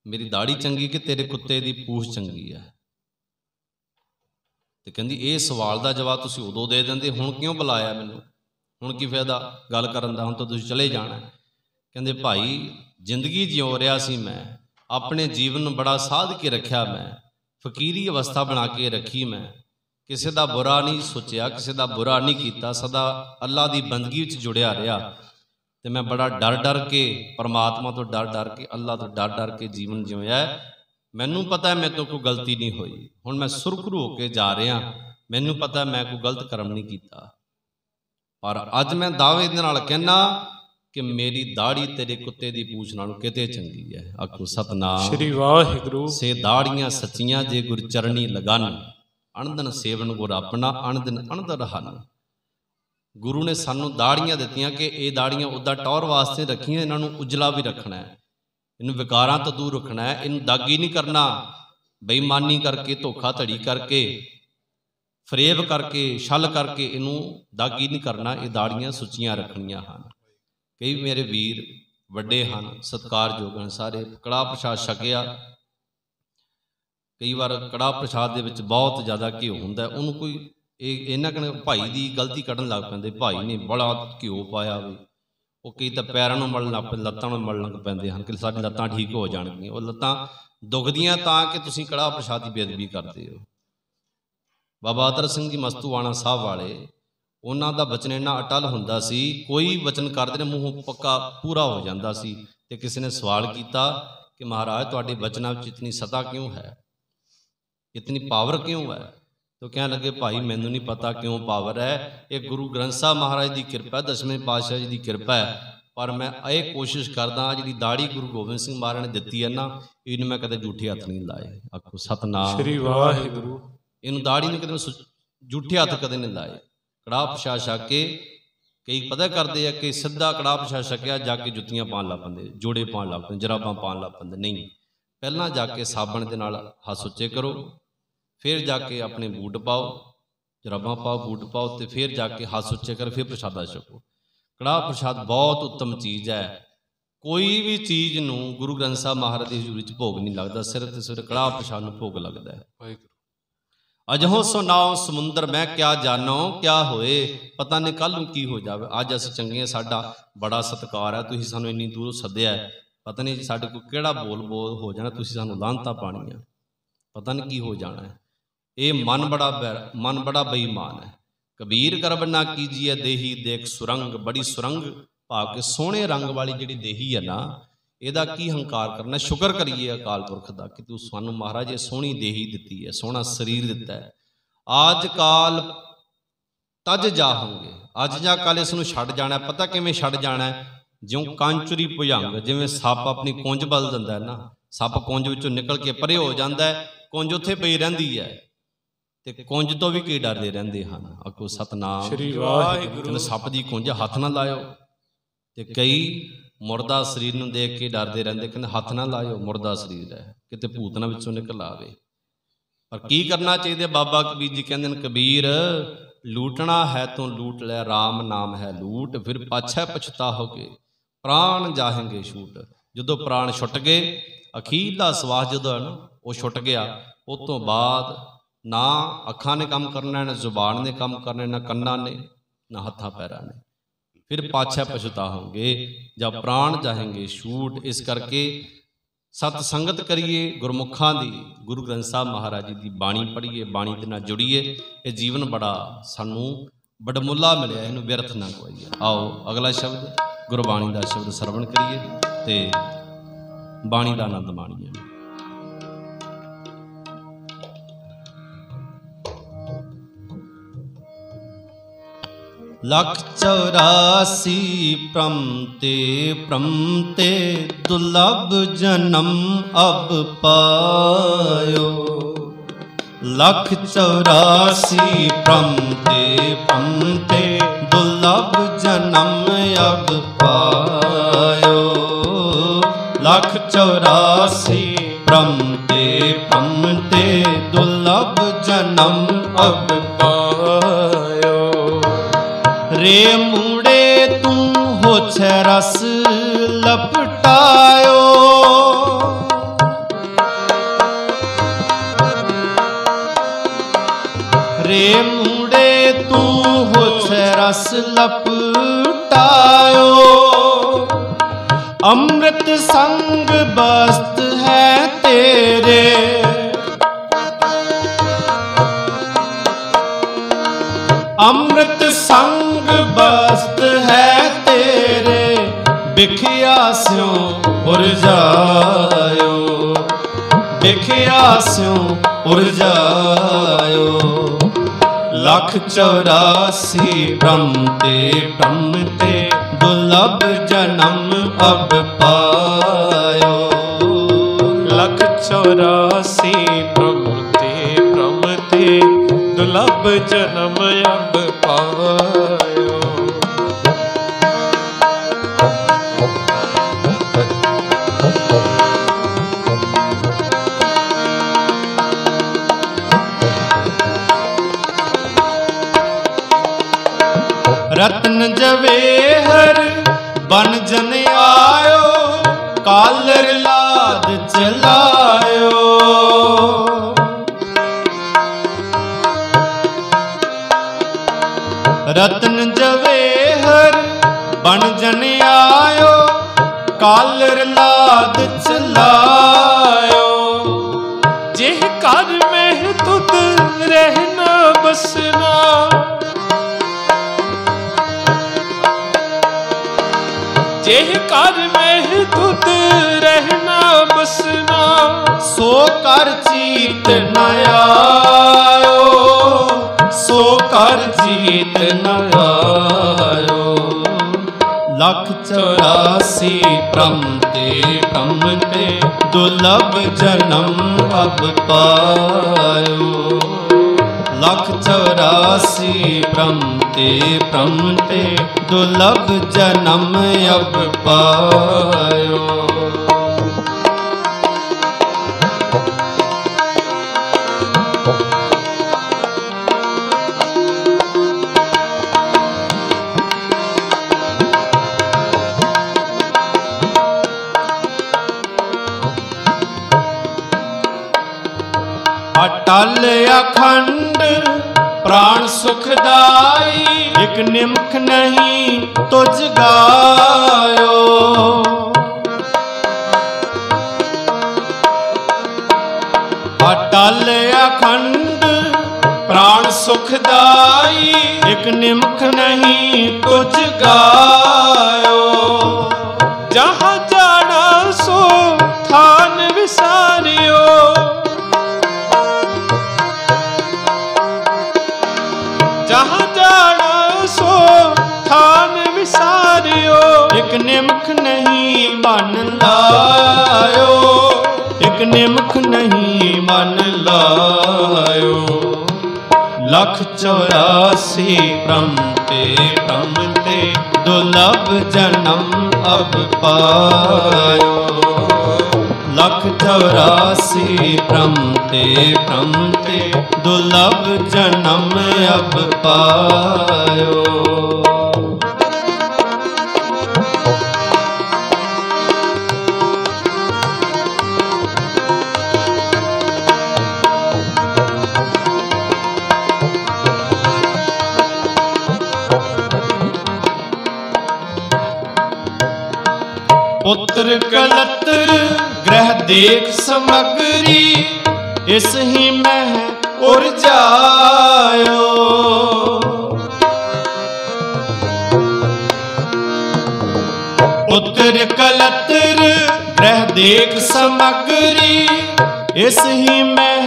[SPEAKER 1] ਮੇਰੀ ਦਾੜੀ ਚੰਗੀ ਕਿ ਤੇਰੇ ਕੁੱਤੇ ਦੀ ਪੂਛ ਚੰਗੀ ਹੈ। ਤੇ ਕਹਿੰਦੀ ਇਹ ਸਵਾਲ ਦਾ ਜਵਾਬ ਤੁਸੀਂ ਉਦੋਂ ਦੇ ਦਿੰਦੇ, ਹੁਣ ਕਿਉਂ ਬੁਲਾਇਆ ਮੈਨੂੰ? ਹੁਣ ਕੀ ਫਾਇਦਾ ਗੱਲ ਕਰਨ ਦਾ, ਹੁਣ ਤਾਂ ਤੁਸੀਂ ਚਲੇ ਜਾਣਾ। ਕਹਿੰਦੇ ਭਾਈ ਜ਼ਿੰਦਗੀ ਜਿਉ ਰਿਹਾ ਸੀ ਮੈਂ, ਆਪਣੇ ਜੀਵਨ ਨੂੰ ਬੜਾ ਸਾਧ ਕੇ ਰੱਖਿਆ, ਮੈਂ ਫਕੀਰੀ ਅਵਸਥਾ ਬਣਾ ਕੇ ਰੱਖੀ, ਮੈਂ ਕਿਸੇ ਦਾ ਬੁਰਾ ਨਹੀਂ ਸੋਚਿਆ, ਕਿਸੇ ਦਾ ਬੁਰਾ ਨਹੀਂ ਕੀਤਾ, ਸਦਾ ਅੱਲਾ ਦੀ ਬੰਦਗੀ ਵਿੱਚ ਜੁੜਿਆ ਰਿਹਾ। ਤੇ ਮੈਂ ਬੜਾ ਡਰ ਡਰ ਕੇ, ਪਰਮਾਤਮਾ ਤੋਂ ਡਰ ਡਰ ਕੇ, ਅੱਲਾ ਤੋਂ ਡਰ ਡਰ ਕੇ ਜੀਵਨ ਜਿਉਇਆ। ਮੈਨੂੰ ਪਤਾ ਮੇਰੇ ਤੋਂ ਕੋਈ ਗਲਤੀ ਨਹੀਂ ਹੋਈ, ਹੁਣ ਮੈਂ ਸੁਰਖਰੂ ਹੋ ਕੇ ਜਾ ਰਿਹਾ, ਮੈਨੂੰ ਪਤਾ ਮੈਂ ਕੋਈ ਗਲਤ ਕਰਮ ਨਹੀਂ ਕੀਤਾ। ਪਰ ਅੱਜ ਮੈਂ ਦਾਅਵੇ ਦੇ ਨਾਲ ਕਹਿਣਾ ਕਿ ਮੇਰੀ ਦਾੜੀ ਤੇਰੇ ਕੁੱਤੇ ਦੀ ਪੂਛ ਨਾਲੋਂ ਕਿਤੇ ਚੰਗੀ ਹੈ। ਆਖੋ ਸਤਨਾਮ
[SPEAKER 2] ਸ੍ਰੀ ਵਾਹਿਗੁਰੂ।
[SPEAKER 1] ਸੇ ਦਾੜੀਆਂ ਸੱਚੀਆਂ ਜੇ ਗੁਰ ਚਰਣੀ ਲਗਨ, ਅਣਦਨ ਸੇਵਨ ਗੁਰ ਆਪਣਾ, ਅਣਦਨ ਅਣਦਰ ਹਨ। ਗੁਰੂ ਨੇ ਸਾਨੂੰ ਦਾੜੀਆਂ ਦਿੱਤੀਆਂ ਕਿ ਇਹ ਦਾੜੀਆਂ ਉੱਦਾਂ ਟੌਰ ਵਾਸਤੇ ਰੱਖੀਆਂ, ਇਹਨਾਂ ਨੂੰ ਉਜਲਾ ਵੀ ਰੱਖਣਾ ਹੈ, ਇਹਨੂੰ ਵਿਕਾਰਾਂ ਤੋਂ ਦੂਰ ਰੱਖਣਾ ਹੈ, ਇਹਨੂੰ ਦਾਗੀ ਨਹੀਂ ਕਰਨਾ, ਬੇਈਮਾਨੀ ਕਰਕੇ, ਧੋਖਾ ਧੜੀ ਕਰਕੇ, ਫਰੇਬ ਕਰਕੇ, ਛਲ ਕਰਕੇ ਇਹਨੂੰ ਦਾਗੀ ਨਹੀਂ ਕਰਨਾ। ਇਹ ਦਾੜੀਆਂ ਸੁੱਚੀਆਂ ਰੱਖਣੀਆਂ ਹਨ। ਕਈ ਮੇਰੇ ਵੀਰ ਵੱਡੇ ਹਨ, ਸਤਿਕਾਰਯੋਗ ਹਨ ਸਾਰੇ, ਕੜਾਹ ਪ੍ਰਸ਼ਾਦ ਛਕਿਆ। ਕਈ ਵਾਰ ਕੜਾਹ ਪ੍ਰਸ਼ਾਦ ਦੇ ਵਿੱਚ ਬਹੁਤ ਜ਼ਿਆਦਾ ਘਿਓ ਹੁੰਦਾ, ਉਹਨੂੰ ਕੋਈ ਇਹਨਾਂ ਕਹਿੰਦੇ ਭਾਈ ਦੀ ਗਲਤੀ ਕੱਢਣ ਲੱਗ ਪੈਂਦੇ, ਭਾਈ ਨੇ ਬੜਾ ਘਿਓ ਪਾਇਆ ਵੀ। ਉਹ ਕਈ ਤਾਂ ਪੈਰਾਂ ਨੂੰ ਮਲਣ ਲੱਗ ਪੈਂਦੇ, ਲੱਤਾਂ ਨੂੰ ਮਲਣ ਲੱਗ ਪੈਂਦੇ ਹਨ ਕਿ ਸਾਡੀ ਲੱਤਾਂ ਠੀਕ ਹੋ ਜਾਣਗੀਆਂ। ਉਹ ਲੱਤਾਂ ਦੁਖਦੀਆਂ ਤਾਂ ਕਿ ਤੁਸੀਂ ਕੜਾਹ ਪ੍ਰਸ਼ਾਦ ਦੀ ਬੇਅਦਬੀ ਕਰਦੇ ਹੋ। ਬਾਬਾ ਅਤਰ ਸਿੰਘ ਜੀ ਮਸਤੂਆਣਾ ਸਾਹਿਬ ਵਾਲੇ, ਉਹਨਾਂ ਦਾ ਬਚਨ ਇੰਨਾ ਅਟਲ ਹੁੰਦਾ ਸੀ, ਕੋਈ ਵਚਨ ਕਰਦੇ ਨੇ ਮੂੰਹੋਂ ਪੱਕਾ ਪੂਰਾ ਹੋ ਜਾਂਦਾ ਸੀ। ਤੇ ਕਿਸੇ ਨੇ ਸਵਾਲ ਕੀਤਾ ਕਿ ਮਹਾਰਾਜ ਤੁਹਾਡੇ ਬਚਨਾਂ ਵਿੱਚ ਇਤਨੀ ਸਤਾ ਕਿਉਂ ਹੈ, ਇਤਨੀ ਪਾਵਰ ਕਿਉਂ ਹੈ? तो कहने लगे भाई मैनू नहीं पता क्यों पावर है, ये गुरु ग्रंथ साहब महाराज की कृपा, दसवें पातशाह जी की कृपा है। पर मैं ये कोशिश करदा जी दाड़ी गुरु गोबिंद सिंह महाराज ने दिती है ना, इन मैं कदे जूठे हथ नहीं लाए। आखो सतनाम
[SPEAKER 2] श्री वाहिगुरु।
[SPEAKER 1] इन दाड़ी ने कदे जूठे हथ कदे नहीं लाए। कड़ाह प्रसाद छक के कई पता करते हैं कि सीधा कड़ाह प्रसाद छकिया जाके जुत्तियां पान लग पैंदे, जोड़े पान लग पैंदे, जराबां पान लग पैंदे। नहीं, पहला जाके साबण दे नाल हथ सुच्चे करो, फिर जाके अपने बूट पाओ, जराबां पाओ, बूट पाओ, तो फिर जाके हाथ सुच्चे कर फिर प्रसादा छको। कड़ाह प्रसाद बहुत उत्तम चीज़ है। कोई भी चीज़ नूं गुरु ग्रंथ साहब महाराज की हजूरी च भोग नहीं लगता, सिर्फ तो सिर्फ कड़ाह प्रसाद नूं भोग लगता है। अजहों सुनाओ समुंदर मैं क्या जानो, क्या होए पता नहीं कल नूं की हो जाए। अज असीं चंगे, साडा बड़ा सत्कार है, तुसीं सानूं इन्नी दूरों सद्दिया है, पता नहीं साढ़े को केड़ा बोल बोल हो जाना, तुसीं सानूं लानतां पाणियां, पता नहीं की हो जाना है। ये मन बड़ा बेईमान है। कबीर गर्भ ना कीजिए देही देख सुरंग, बड़ी सुरंग पा के सोहणे रंग वाली जिहड़ी देही है ना, ਇਹਦਾ की हंकार करना। शुक्र करिए अकाल पुरख का कि तू सानू महाराज ये सोहनी देही दिती है, सोहना शरीर दिता है। आज काल तज जाहोगे, अज जा कल इसनू छड्ड जाना। पता किवें छड्ड जाना है? ज्यों कांचुरी भुजंग, जिवें सप अपनी कुंज बल दिंदा है ना, सप कुंज विचों निकल के परे हो जाता है, कुंज उत्थे पई रहिंदी है ते कुंज तो भी की डरदे रहिंदे हन। आखो सतनाम
[SPEAKER 2] श्री वाहिगुरू।
[SPEAKER 1] सप दी कुंज हथ ना लायो। ते कई मुर्दा शरीर नूं देख के डरदे रहिंदे, कहंदे हथ ना लायो, मुर्दा शरीर है, किते भूत ना विचों निकल आवे। पर की करना चाहिए? बाबा कबीर जी कहंदे ने, कबीर लूटना है तो लूट ले, राम नाम है लूट, फिर पाछै पछताओगे, प्राण जाहेंगे छूट। जदों प्राण छुट गए, अखीरला सवास जदों है ना वो छुट गया, उस तो बाद ना अखां ने काम करना, ना जुबान ने काम करना, ना कन्ना ने, ना हत्थां पैरां ने, फिर पाछै पछताओगे जब प्राण जाहेंगे छूट। इस करके सत संगत करिए गुरमुखां दी, गुरु ग्रंथ साहब महाराज जी की बाणी पढ़िए, बाणी दे नाल जुड़िए। ये जीवन बड़ा सानू बड़मुला मिलिया, इहनूं व्यर्थ ना गवाइए। आओ अगला शब्द गुरबाणी का शब्द सरवण करिए ते बाणी का आनंद माणीए। लख 84 प्रमते प्रमते दुर्लभ जन्म अब पायो। लख 84 प्रमते प्रमते दुर्लभ जन्म अब पायो। लख 84 प्रमते प्रमते दुर्लभ जन्म अब पायो। रे मूड़े तू होछे रस लपटायो। रे मूड़े तू होछे रस लपटायो। अमृत संग बस्त है तेरे। अमृत संग बस्त है तेरे, बिखिया स्यों उड़ जायो। बिखिया स्यों उड़ जायो। लख 84 प्रमते प्रमते दुर्लभ जन्म अब पायो।
[SPEAKER 2] लख 84 प्रमते प्रमते दुर्लभ जन्म अब पायो।
[SPEAKER 1] रत्न जवेहर बन जन आयो, कालर लाद चलायो। रत्न जवेहर बन जन आयो, कालर लाद चलायो।
[SPEAKER 2] जिह कर में तुद रहना बसना, जिह कर में तुद रहना बसना।
[SPEAKER 1] सो कर चीत न आयो, सो कर जीत न आयो। लख 84 प्रमते प्रमते दुर्लभ जन्म अब पायो। लख 84 प्रमते प्रमते दुर्लभ जन्म अब पायो। अटल अखंड प्राण सुखदाई, एक निमख नहीं तुझ गायो।
[SPEAKER 2] अटल अखंड प्राण सुखदाई, एक निमख नहीं तुझ गायो। जहाँ जाना सो थान विसारियो, जहाँ जाना सो थान विसारियो। एक निमख नहीं मन लायो, एक निमख नहीं मन लायो। 184 प्रमते प्रमते दुर्लभ जन्म अब पायो। 184 प्रमते प्रमते दुर्लभ जन्म अब पायो। पुत्र कलत्र ग्रह देख समगरी, इस ही में उर्जायो। पुत्र कलत्र ग्रह देख समगरी, इस ही में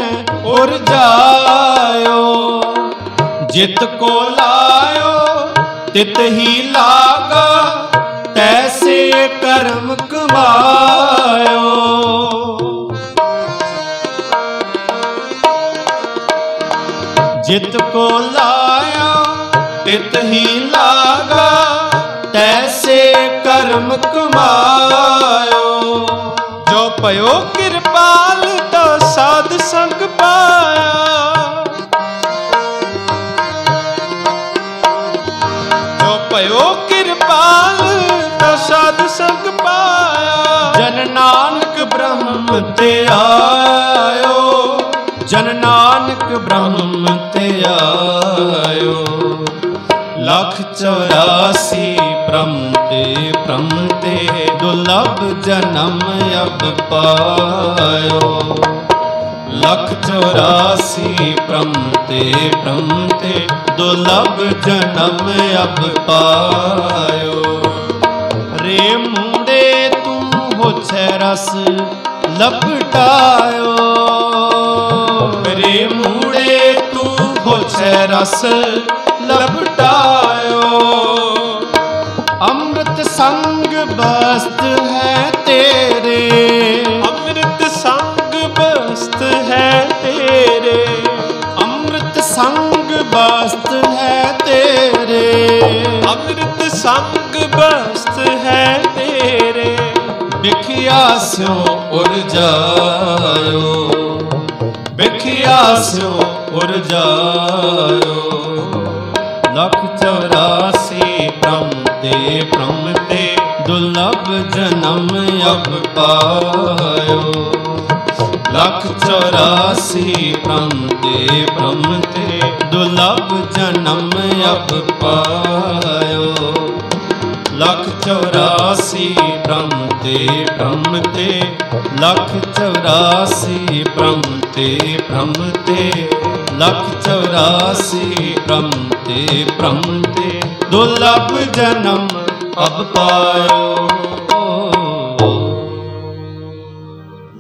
[SPEAKER 2] उर्जायो। जित को लायो तित ही लागा, तैसे कर्म कमायो। जित को लाया तित ही लागा, तैसे कर्म कमायो। जो पयो कृपाल तो साध संग पाया, जो पयो कृपाल साध संग पाया। जन नानक ब्रह्म ते आयो, जन नानक ब्रह्म ते आयो। 184 प्रमते प्रमते दुर्लभ जन्म अब पायो। 184 प्रमते प्रमते दुर्लभ जन्म अब पायो। रे मुंडे तू होछे रस लपटायो, रे मुंडे तू होछे रस लपटायो। अमृत संग बस्त है तेरे, अमृत संग बस्त है तेरे। अमृत संग बस्त है तेरे, अमृत संग बस्त है तेरे। बिखिया स्यों उर्जायो, बिखिया स्यों उर्जायो। 184 प्रमते प्रमते दुर्लभ जन्म अब पायो। 184 प्रमते प्रमते दुर्लभ जन्म अब पायो। 184 प्रमते प्रमते 184 प्रमते प्रमते 184 प्रमते प्रमते दुर्लभ जन्म अब पायो।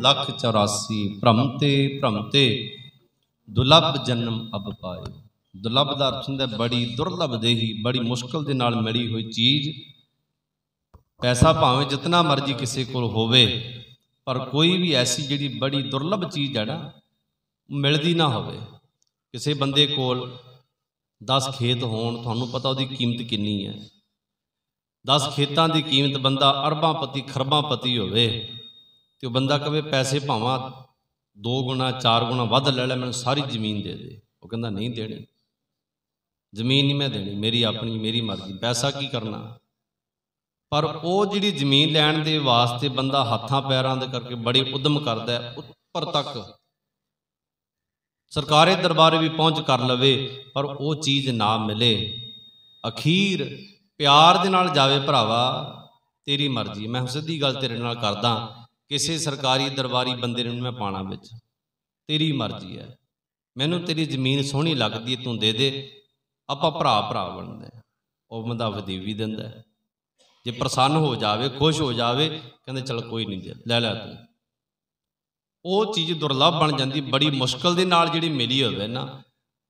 [SPEAKER 1] 184 प्रमते प्रमते दुर्लभ जन्म अब पायो। दुर्लभ ਦਾ ਅਰਥ ਹੁੰਦਾ ਬੜੀ ਦੁਰਲਭ ਦੇਹੀ, ਬੜੀ ਮੁਸ਼ਕਲ ਦੇ ਨਾਲ ਮਿਲੀ ਹੋਈ ਚੀਜ਼। ਪੈਸਾ ਭਾਵੇਂ ਜਿਤਨਾ ਮਰਜ਼ੀ ਕਿਸੇ ਕੋਲ ਹੋਵੇ, ਪਰ ਕੋਈ ਵੀ ਐਸੀ ਜਿਹੜੀ ਬੜੀ ਦੁਰਲਭ ਚੀਜ਼ ਹੈ ਨਾ, ਮਿਲਦੀ ਨਾ ਹੋਵੇ। ਕਿਸੇ ਬੰਦੇ ਕੋਲ 10 ਖੇਤ ਹੋਣ, ਤੁਹਾਨੂੰ ਪਤਾ ਉਹਦੀ ਕੀਮਤ ਕਿੰਨੀ ਹੈ। 10 ਖੇਤਾਂ ਦੀ ਕੀਮਤ ਬੰਦਾ ਅਰਬਾਂ ਪਤੀ ਖਰਬਾਂ ਪਤੀ ਹੋਵੇ, ਤੇ ਉਹ ਬੰਦਾ ਕਵੇ ਪੈਸੇ ਭਾਵਾਂ 2 ਗੁਣਾ 4 ਗੁਣਾ ਵੱਧ ਲੈ ਲੈ, ਮੈਨੂੰ ਸਾਰੀ ਜ਼ਮੀਨ ਦੇ ਦੇ। ਉਹ ਕਹਿੰਦਾ ਨਹੀਂ ਦੇਣੀ, ਜ਼ਮੀਨ ਨਹੀਂ ਮੈਂ ਦੇਣੀ, ਮੇਰੀ ਆਪਣੀ ਮੇਰੀ ਮਰਜ਼ੀ, ਪੈਸਾ ਕੀ ਕਰਨਾ। ਪਰ ਉਹ ਜਿਹੜੀ ਜ਼ਮੀਨ ਲੈਣ ਦੇ ਵਾਸਤੇ ਬੰਦਾ ਹੱਥਾਂ ਪੈਰਾਂ ਦੇ ਕਰਕੇ ਬੜੇ ਉਦਮ ਕਰਦਾ, ਉੱਪਰ ਤੱਕ ਸਰਕਾਰੀ ਦਰਬਾਰੇ ਵੀ ਪਹੁੰਚ ਕਰ ਲਵੇ, ਪਰ ਉਹ ਚੀਜ਼ ਨਾ ਮਿਲੇ। ਅਖੀਰ ਪਿਆਰ ਦੇ ਨਾਲ ਜਾਵੇ, ਭਰਾਵਾ ਤੇਰੀ ਮਰਜ਼ੀ। ਮੈਂ ਸਿੱਧੀ ਗੱਲ ਤੇਰੇ ਨਾਲ ਕਰਦਾ, ਕਿਸੇ ਸਰਕਾਰੀ ਦਰਬਾਰੀ ਬੰਦੇ ਨੂੰ ਮੈਂ ਪਾਣਾ ਵਿੱਚ, तेरी मर्जी है, मैनू तेरी जमीन सोहनी लगती है, तू दे दे, आपां भरा भरा बनते। वो बंदा वधेवी दिंदा है, जे प्रसन्न हो जाए, खुश हो जाए, कहते चल कोई नहीं ले लै तू। वो चीज़ दुर्लभ बन जाती, बड़ी मुश्किल दे नाल जिहड़ी मिली होवे ना।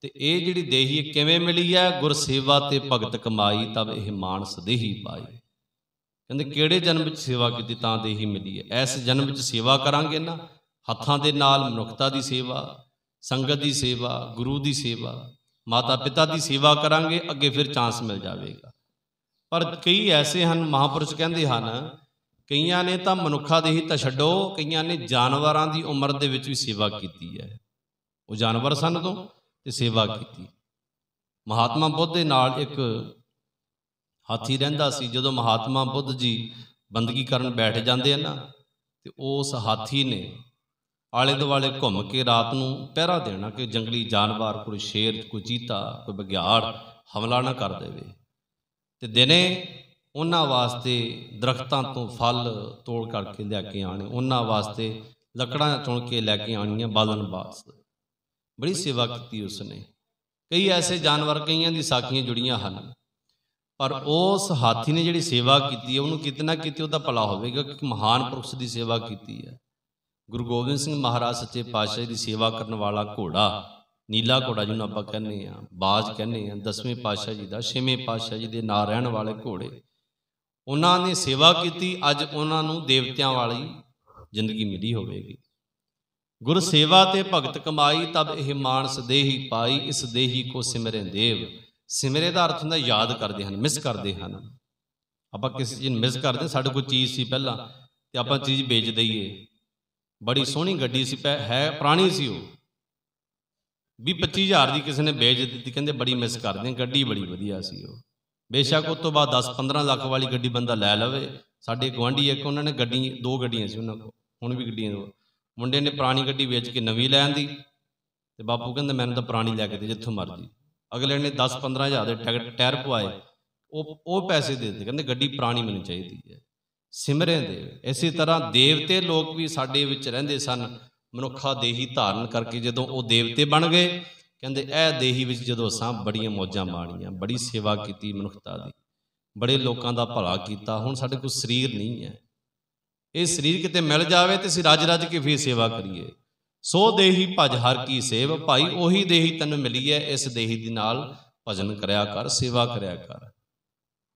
[SPEAKER 1] तो ये जिहड़ी देही किवें मिली है? गुर सेवा ते भगत कमाई, तब यह मानस देही पाई। कहते किहड़े जन्म विच सेवा की तां देही मिली है? इस जन्म विच सेवा करांगे ना, हत्थां दे नाल मनुखता दी सेवा, संगत दी सेवा, गुरु दी सेवा, माता पिता दी सेवा करांगे, अगे फिर चांस मिल जाएगा। पर कई ऐसे हैं महापुरुष कहते हैं, कईयां ने तो मनुखा देही तो छड्डो, कईयां ने जानवरां दी उम्र दे विच भी सेवा की है। वो जानवर सन तो ते सेवा की। महात्मा बुद्ध दे नाल एक हाथी रहिंदा सी। जदों महात्मा बुद्ध जी बंदगी करन बैठ जाते हैं ना, तो उस हाथी ने आले दुआले घूम के रात नूं पहरा देना कि जंगली जानवर, कोई शेर, कोई चीता, कोई बघियाड़ हमला ना कर देवे। ते दिने उन्हां वास्ते दरख्तां तो फल तोड़ करके लैके आने, उन्हां वास्ते लकड़ां चुन के लैके आनियां बालन वास्ते। बड़ी सेवा की उसने। कई ऐसे जानवर, कईयां दी साखियां जुड़ियां हैं, पर उस हाथी ने जिहड़ी सेवा की है, उन्होंने किते ना किते उहदा भला होवेगा, क्योंकि महान पुरुष की सेवा की है। गुरु गोबिंद सिंह महाराज सच्चे पातशाह की सेवा करने वाला घोड़ा, नीला घोड़ा जिन्होंने आपां कहने आ, बाज कहने आ, 10वें पातशाह जी का, 6वें पातशाह जी के नाल रहण वाले घोड़े, उन्होंने सेवा की। अज उन्होंने देवतियां वाली जिंदगी मिली होवेगी। गुर सेवा ते भगत कमाई, तब यह मानस देही पाई, इस देही को सिमरे देव। सिमरे का अर्थ होंदा याद करते हैं, मिस करते हैं। आपां किसी चीज़ मिस करते, साडे कोई चीज़ सी पहला ते आपां चीज़ बेच दईए। बड़ी सोहनी गड्डी सी, है पुरानी सी, वो 20-25 हज़ार की किसी ने बेच दी, कहते बड़ी मिस करते हैं, गड्डी बड़ी वधिया सी। वो बेशक उस तो बाद 10-15 लाख वाली गड्डी बंदा लै लवे। साडे गुआंढी एक उन्होंने गड्डी, 2 गड्डियां सी उन्होंने, हुण भी गड्डियां, मुंडे ने पुरानी गड्डी बेच के नवीं लै आंदी, ते बापू कहंदा मैनूं तां पुरानी लैके दे जित्थों मर्जी। अगले ने 10-15 हज़ार के टायर पवाए, वो पैसे दे दे, कहंदे गड्डी पुरानी मैनूं चाहीदी है। सिमरे देव। इसी तरह देवते लोग भी साडे विच रहिंदे सन, मनुखा देही धारण करके जदों वो देवते बन गए, कहंदे ए देही विच जदों असां बड़ियां मौजां माणीਆਂ, बड़ी सेवा की मनुखता दी, बड़े लोगों का भला किया। हुण साडे कोल शरीर नहीं है, ये शरीर किते मिल जाए तो असीं रज रज के फिर सेवा करिए। सो देही भज हर की सेव, भाई उही देही तैनूं मिली है, इस देही दे नाल भजन करया कर, सेवा करया कर।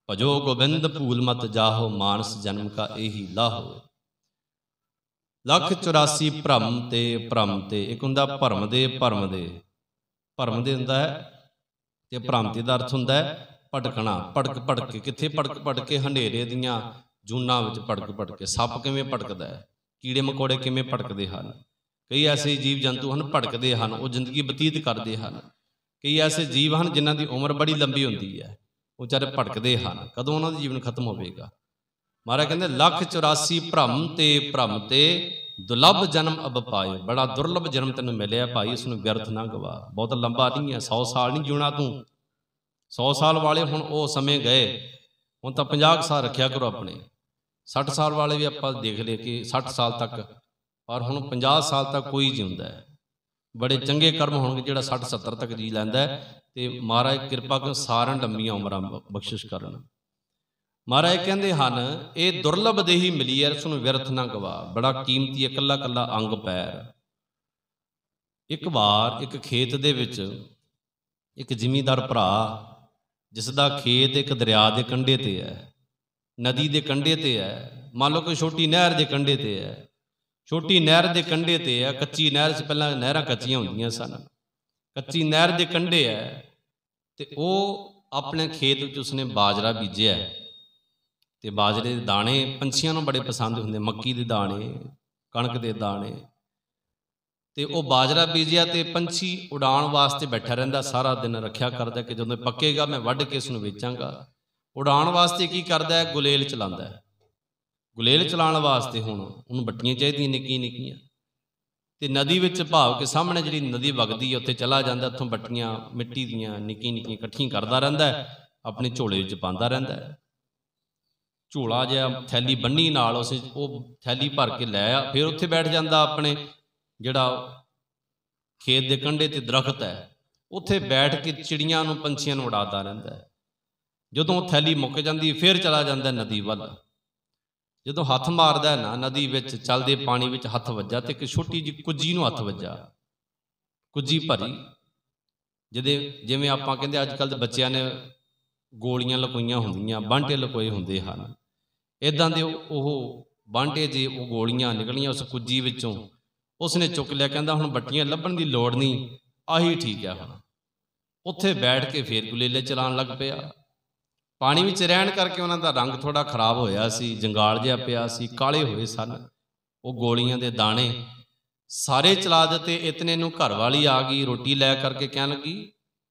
[SPEAKER 1] भजो गोबिंद भूल मत जाहो, मानस जन्म का यही लाहो। 184 भ्रम ते भ्रम ते, एक हुंदा भरम दे भरम दे, भरम दे हुंदा है ते भ्रांति दा अर्थ हुंदा है भटकना। भटक भटक के, कित्थे भटक भटक के? हनेरे दियां जूनां विच भटक भटक के। सप किवें भटकदा है, कीड़े मकोड़े किवें भटकदे हन, कई ऐसे जीव जंतु हैं भटकते हैं, वो जिंदगी बतीत करते हैं। कई ऐसे जीव हैं जिन्हां दी उम्र बड़ी लंबी होती है, वो बेचारे भटकते हैं, कदों उन्हां दा जीवन खत्म होवेगा। महाराज कहते 184 भ्रम ते दुर्लभ जन्म अब पाए। बड़ा दुर्लभ जन्म तेन मिले भाई, उसनूं व्यर्थ ना गवा। बहुत लंबा नहीं है, 100 साल नहीं जीना तू। 100 साल वाले हुण वो समय गए, हुण तां 50 साल रखिया करो अपने। 60 साल वाले भी आपां देख ले कि 60 साल तक, पर हुण 50 साल तक कोई जिउंदा है। बड़े चंगे कर्म होणगे जिहड़ा 60-70 तक जी लैंदा है। ते महाराज कृपा कर सारिਆਂ लंबियां उमरां बख्शिश करन। महाराज कहते हैं ये दुर्लभ देही मिली है, उसनूं व्यर्थ ना गवा। बड़ा कीमती है कल्ला कल्ला अंग पैर। एक बार एक खेत दे विच एक जिमीदार भरा, जिसदा खेत एक दरिया के कंढे ते है, नदी के कंढे ते है, मान लो कोई छोटी नहर के कंढे ते है। छोटी नहर के कंढे ते है, कच्ची नहर से पहला नहरां कच्चियां होंदियां सन, कच्ची नहर के कंढे है। तो वो अपने खेत विच उसने बाजरा बीजिया है, तो बाजरे के दाने पंछियों को बड़े पसंद होंगे, मक्की के दाने, कणक के दाने। तो वह बाजरा बीजिया तो पंछी उड़ान वास्ते बैठा रहिंदा, सारा दिन रखिया करदा कि जदों पकेगा मैं वढ़ के इसनूं वेचांगा। उड़ान वास्ते की करदा है, गुलेल चलांदा है। गुलेल चलाउण वास्ते हुण उहनूं बट्टियां चाहीदियां निक्कियां निक्कियां। तो नदी विच भाव के सामने जिहड़ी नदी वगदी है उत्थे चला जांदा, उत्थों बट्टियां मिट्टी दीयां निक्कियां निक्कियां इकट्ठियां करदा रहिंदा है, अपने झोले विच पांदा रहिंदा है। झोला जिहा थैली बन्नी नाल उस थैली भर के लै आ, फिर उत्थे बैठ जांदा अपने जिहड़ा खेत के कंढे ते दरख्त है, उत्थे बैठ के चिड़ियां नूं पंछियां नूं उड़ाता रहिंदा है। जदों थैली मुक जांदी फिर चला जांदा नदी वल। जदों हथ मारदा है ना नदी विच चलदे पानी विच हथ वज्जा ते एक छोटी जी कुज्जी नूं हथ वज्जा, कुज्जी भरी जिहदे जिवें आपां कहंदे अजकल दे बच्चिआं ने गोलियां लकोईआं हुंदियां, बांटे लकोए हुंदे हन, इदां दे ओह बांटे जे वो गोलियां निकलियां उस कुज्जी विचों। उसने चुक लिया, कहंदा हुण बट्टियां लभण दी लोड़ नहीं, आही ठीक है। हुण उत्थे बैठ के फिर गुलेले चलाण लग पिया। पानी विच रहण करके उन्हां दा रंग थोड़ा खराब होया सी, जंगाल जिहा पिया सी, काले होए सन। वो गोलियां दे दाणे सारे चला दिते। इतने नूं घर वाली आ गई, रोटी लै करके कहण लगी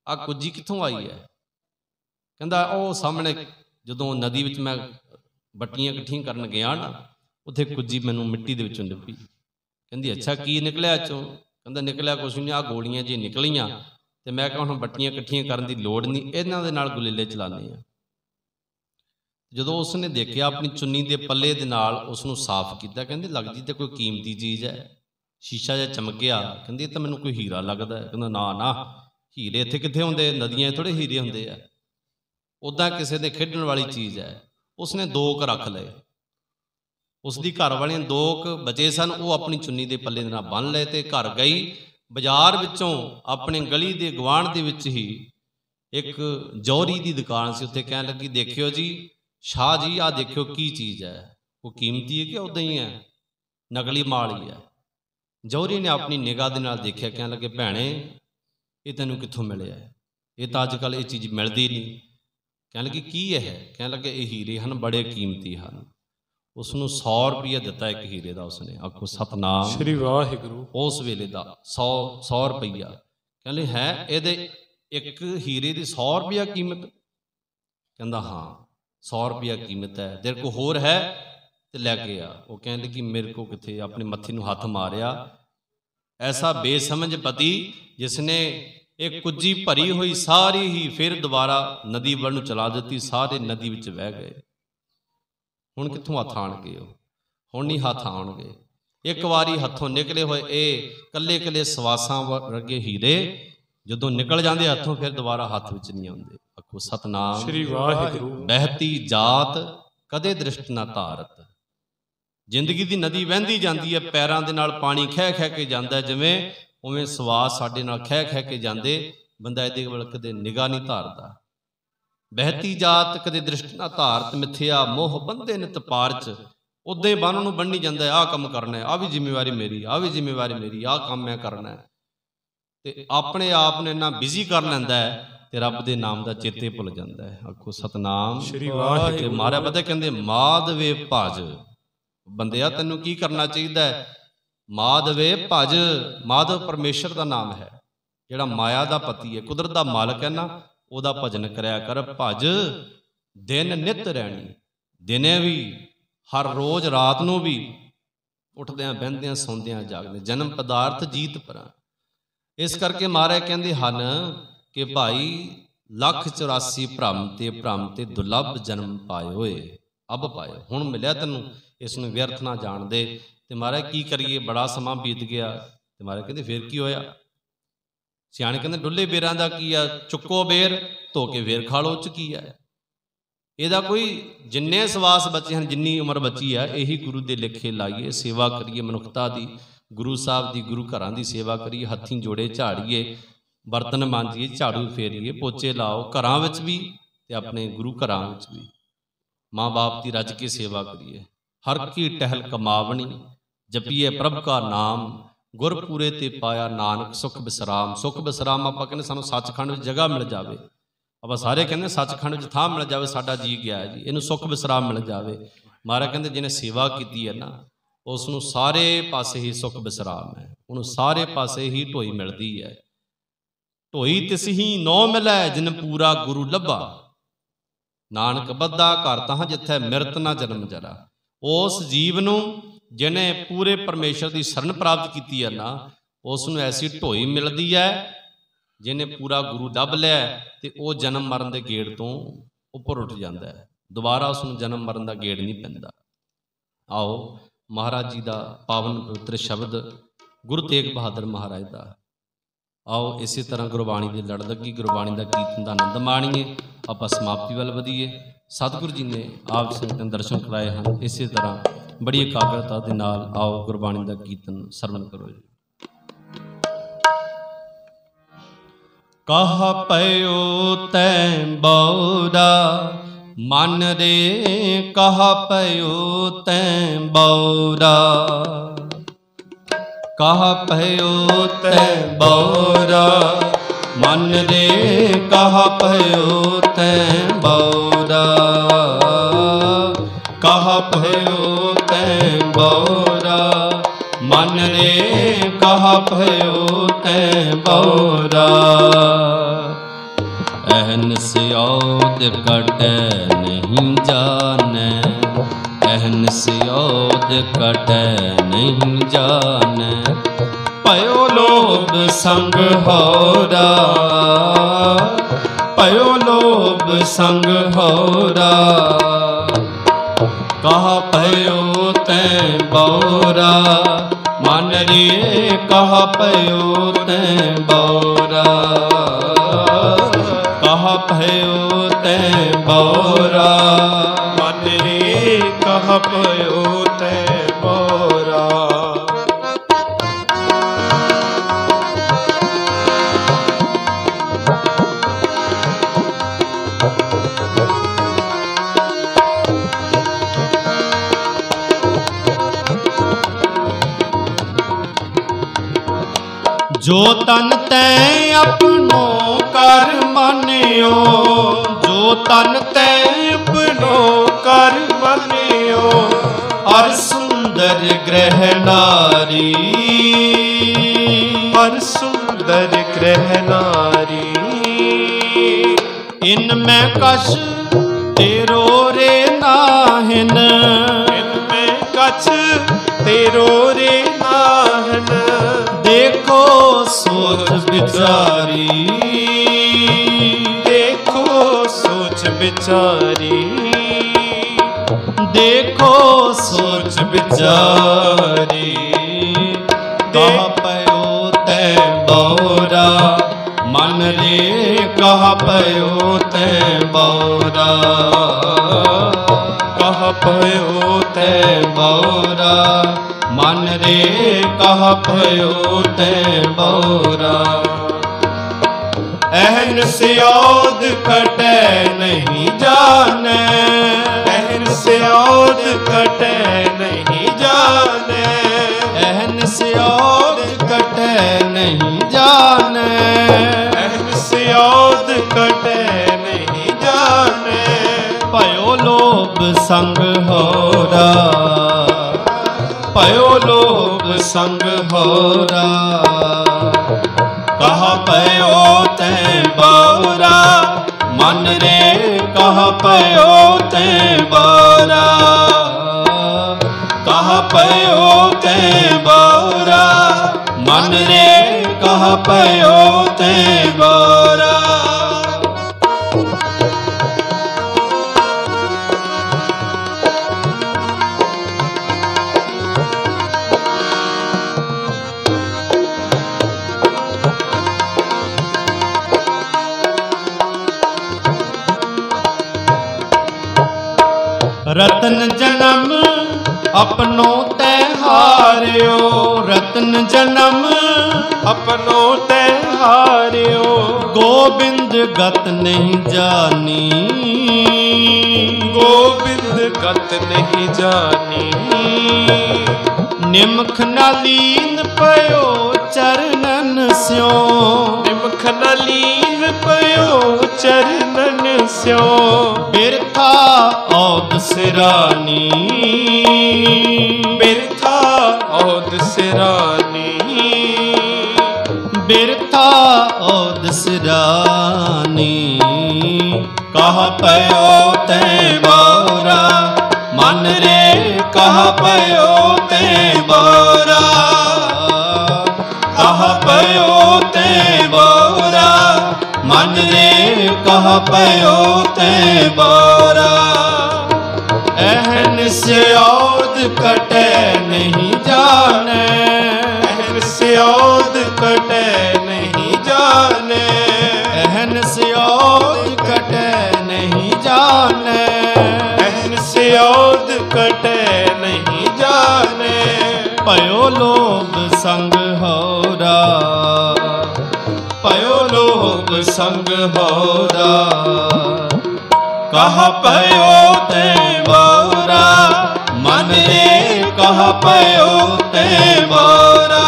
[SPEAKER 1] आ कुज्जी कित्थों आई है? कहंदा ओ सामने जदों नदी विच मैं बट्टियां इकट्ठियां करन गया ना, उत्थे कुज्जी मैनूं मिट्टी दे विचों लभी। कहंदी अच्छा की निकलिया चों? कहंदा निकलिया कुछ नहीं, आ गोलियां जी निकलियां ते मैं कहा हुण बट्टियां इकट्ठियां करन दी लोड़ नहीं, इन्हां दे नाल गुलेले चलाने आ। जदों उसने देखिया अपनी चुन्नी दे पल्ले दे नाल उसनूं साफ कीता, कहंदी लगदी ते कोई कीमती चीज़ है। शीशा जिहा चमकिया, कहंदी तां मैनूं कोई हीरा लगदा है। कहंदा ना ना, हीरे इत्थे कित्थे हुंदे, नदियां थोड़े हीरे हुंदे आ, उदां किसी दे खेडण वाली चीज़ है। उसने दो क रख लए, उसदी घर वाली दो क बचे सन, वो अपनी चुन्नी दे पल्ले दे नाल बन लए ते घर गई। बाजार विचों अपने गली दे गवांढ दे विच ही एक जौहरी दी दुकान सी, उत्थे कहण लगी देखियो जी शाह जी आ देखियो की चीज़ है, वो कीमती है कि उदां ही है, नकली माल ही है। जौहरी ने अपनी निगाह दे नाल देखिया, कहण लगे भैणे ये तैनूं कित्थों मिलिया? ये तां अजकल ये चीज़ मिलदी नहीं। कहण लगी की है? कहण लगे ये हीरे हन, बड़े कीमती हन। उसनूं 100 रुपया दिता एक हीरे का। उसने आखो सतनाम
[SPEAKER 2] श्री वाहिगुरू।
[SPEAKER 1] उस वेले का 100 रुपया। कहले है ये एक हीरे की 100 रुपया कीमत? कहंदा हाँ 100 रुपया कीमत है, तेरे को होर है तो लैके आ। वो कहने लगी मेरे को किथे, अपने मत्थे नूं हथ मारिया। ऐसा बेसमझ पति जिसने एक कुज्जी भरी हुई सारी ही फिर दोबारा नदी वल नूं चला दी, सारे नदी विच बह गए। हुण कित्थों हथ आउणगे? हुण नहीं हथ आउणगे। एक वारी हथों निकले हुए ये कल्ले कल्ले सवासां वर्गे हीरे जदों निकल जाते हथों फिर दोबारा हाथ विच नहीं आउंदे। आखो सतनाम
[SPEAKER 2] श्री वाहिगुरू।
[SPEAKER 1] बहती जात कदे दृष्ट ना धारत। जिंदगी दी नदी वहंदी जाती है, पैरां दे नाल पानी खह खह के जांदा, जिवें उवें सवास साडे नाल खह खह के जांदे, बंदा इहदे वल कदे निगाह नहीं धारदा। बहती जात कदे दृष्ट ना धारत, मिथ्या मोह बंधे नित पारच। उदां ही बन नूं बन्नी जांदा है, आ काम करना है, आ भी जिम्मेवारी मेरी, आ भी जिम्मेवारी मेरी, आ काम मैं करना है। ते अपने आप ने इन्ना बिजी कर लैंदा है ते रब दे नाम दा चेते भुल जांदा है। आखो सतनाम
[SPEAKER 2] श्री वाहिगुरू।
[SPEAKER 1] महाराज पता कहंदे माधवे भज। बंदिया तैनूं की करना चाहिए? माधवे भज। माधव परमेश्वर का नाम है, जिहड़ा माया का पति है, कुदरत का मालक है ना, ਉਹਦਾ भजन कराया कर। भज दिन नित रहनी, दिने भी हर रोज, रात नूं भी, उठद्या बहंद्या सौंद्या जागदे। जन्म पदार्थ जीत परा। इस करके महाराज कहंदे हन कि भाई 184 भ्रम ते दुर्लभ जन्म पाए होए अब पाए। हुण मिलिया तैनूं, इसनूं व्यर्थ ना जाण दे। ते महाराज की करिए, बड़ा समा बीत गया। ते महाराज कहंदे फिर की होया? सियाणे कहंदे डुੱਲੇ बेरां दा की आ, चुक्को बेर धो के वेर खा लो, च की है? ਇਹਦਾ कोई जिन्ने सवास बचे हैं, जिन्नी उम्र बची है, यही गुरु दे लेखे लाइए, सेवा करिए मनुखता दी, गुरु साहब दी, गुरु घरां दी सेवा करिए, हत्थीं जोड़े झाड़िए, बर्तन मांजिए, झाड़ू फेरिए, पोचे लाओ, घरां विच भी ते अपने गुरु घरां विच भी। माँ बाप की रज के सेवा करिए। हर की टहल कमावनी, जपीए प्रभ का नाम, गुरपुरे ते पाया नानक सुख विसराम। सुख विसराम आपां कहने सानूं सचखंड विच जगह मिल जावे। आपां सारे कहने सचखंड विच थां मिल जावे, साडा जी गया है जी, इहनूं सुख विसराम मिल जावे। महाराज कहंदे जिहने सेवा कीती है ना, उसनूं सारे पासे ही सुख विसराम है, उहनूं सारे पासे ही ढोई मिलदी है। ढोई तिस ही नौ मिलै जिन पूरा गुरु लभा, नानक बद्धा घर तां जिथे मिरत ना जन्म जरा। उस जीव नूं जिन्हें पूरे परमेश्वर की शरण प्राप्त की है ना, उसनूं ऐसी ढोई मिलती है जिन्हें पूरा गुरु लभ लिया, तो वह जन्म मरण के गेड़ तो उपर उठ जाता है, दोबारा उसनूं जन्म मरण का गेड़ नहीं पैंदा। आओ महाराज जी का पावन पवित्र शब्द गुरु तेग बहादुर महाराज का आओ इसी तरह गुरबाणी की लड़ लगी, गुरबाणी का कीर्तन का आनंद माणीए। आपां समाप्ति वाल वधीए। सतगुरु जी ने आप संगतां दर्शन कराए हैं। इसी तरह बड़ी एकाग्रता के नाल आओ गुरबाणी का कीर्तन सरवण करो जी। कहा पयो तैं बौरा मन रे, कहा पयो तैं बौरा, कहा पयो तैं बौरा मन रे, कहा पयो तैं बौरा, कहा पयो तैं बौरा मन रे, कहा पयो तैं बौरा। अहन स्योद कटै नहीं जानै, अहन स्योद कटै नहीं जानै, पयो लोभ संग होरा, पयो लोभ संग होरा, कहा पयो तैं बौरा मन रे, कहा पयो तैं बौरा, कहा पयो तैं बौरा मन रे, कहा पयो तैं बौरा। जो तन तैं अपनो कर मानियो, जो तन तैं अपनो कर मानियो, और सुंदर ग्रह नारी, और सुंदर ग्रह नारी, इनमें कछ तेरो रे नाहिन, इनमें कछ तेरो रे नाहिन, देखो सोच विचारी, देखो सोच विचारी, देखो सोच विचारी, कहा पयो तैं बौरा मन रे, कहा पयो तैं बौरा, कहा पयो तैं बौरा मन रे, कहा पयो तैं बौरा। अहन स्योद कटै नहीं जानै, अहन स्योद कटै नहीं जानै, अहन स्योद कटै नहीं जानै, अहन स्योद कटै नहीं जानै, पयो लोभ संग होरा, पयो लोभ संग होरा, कहा पयो तैं बौरा मन रे, कहा पयो तैं बौरा, कहा पयो तैं बौरा मन रे, कहा पयो तैं बौरा। रतन जन्म अपनो तैं हारियो, रतन जन्म अपनो तैं हारियो, गोबिंद गत नहीं जानी, गोबिंद गत नहीं जानी, निमख नालीन पयो चरणन स्यो, निमख नालीन पयो चरणन स्यो, बिरथा औद सिरानी, बिरथा औद सिरानी, बिरथा औद सिरानी, कहा पयो तैं बौरा मन रे, कहा पयो तैं बौरा, कहा पयो तैं बौरा मन रे, कहा पयो तैं बौरा। अहन स्योद कटै नहीं जानै, अहन स्योद कटै नहीं
[SPEAKER 2] जाने,
[SPEAKER 3] अहन से औद कटे नहीं जाने,
[SPEAKER 1] भयो लोभ संग होरा, भयो लोभ संग होरा, कहा पयो ते बोरा, मन रे कहा पयो ते बोरा,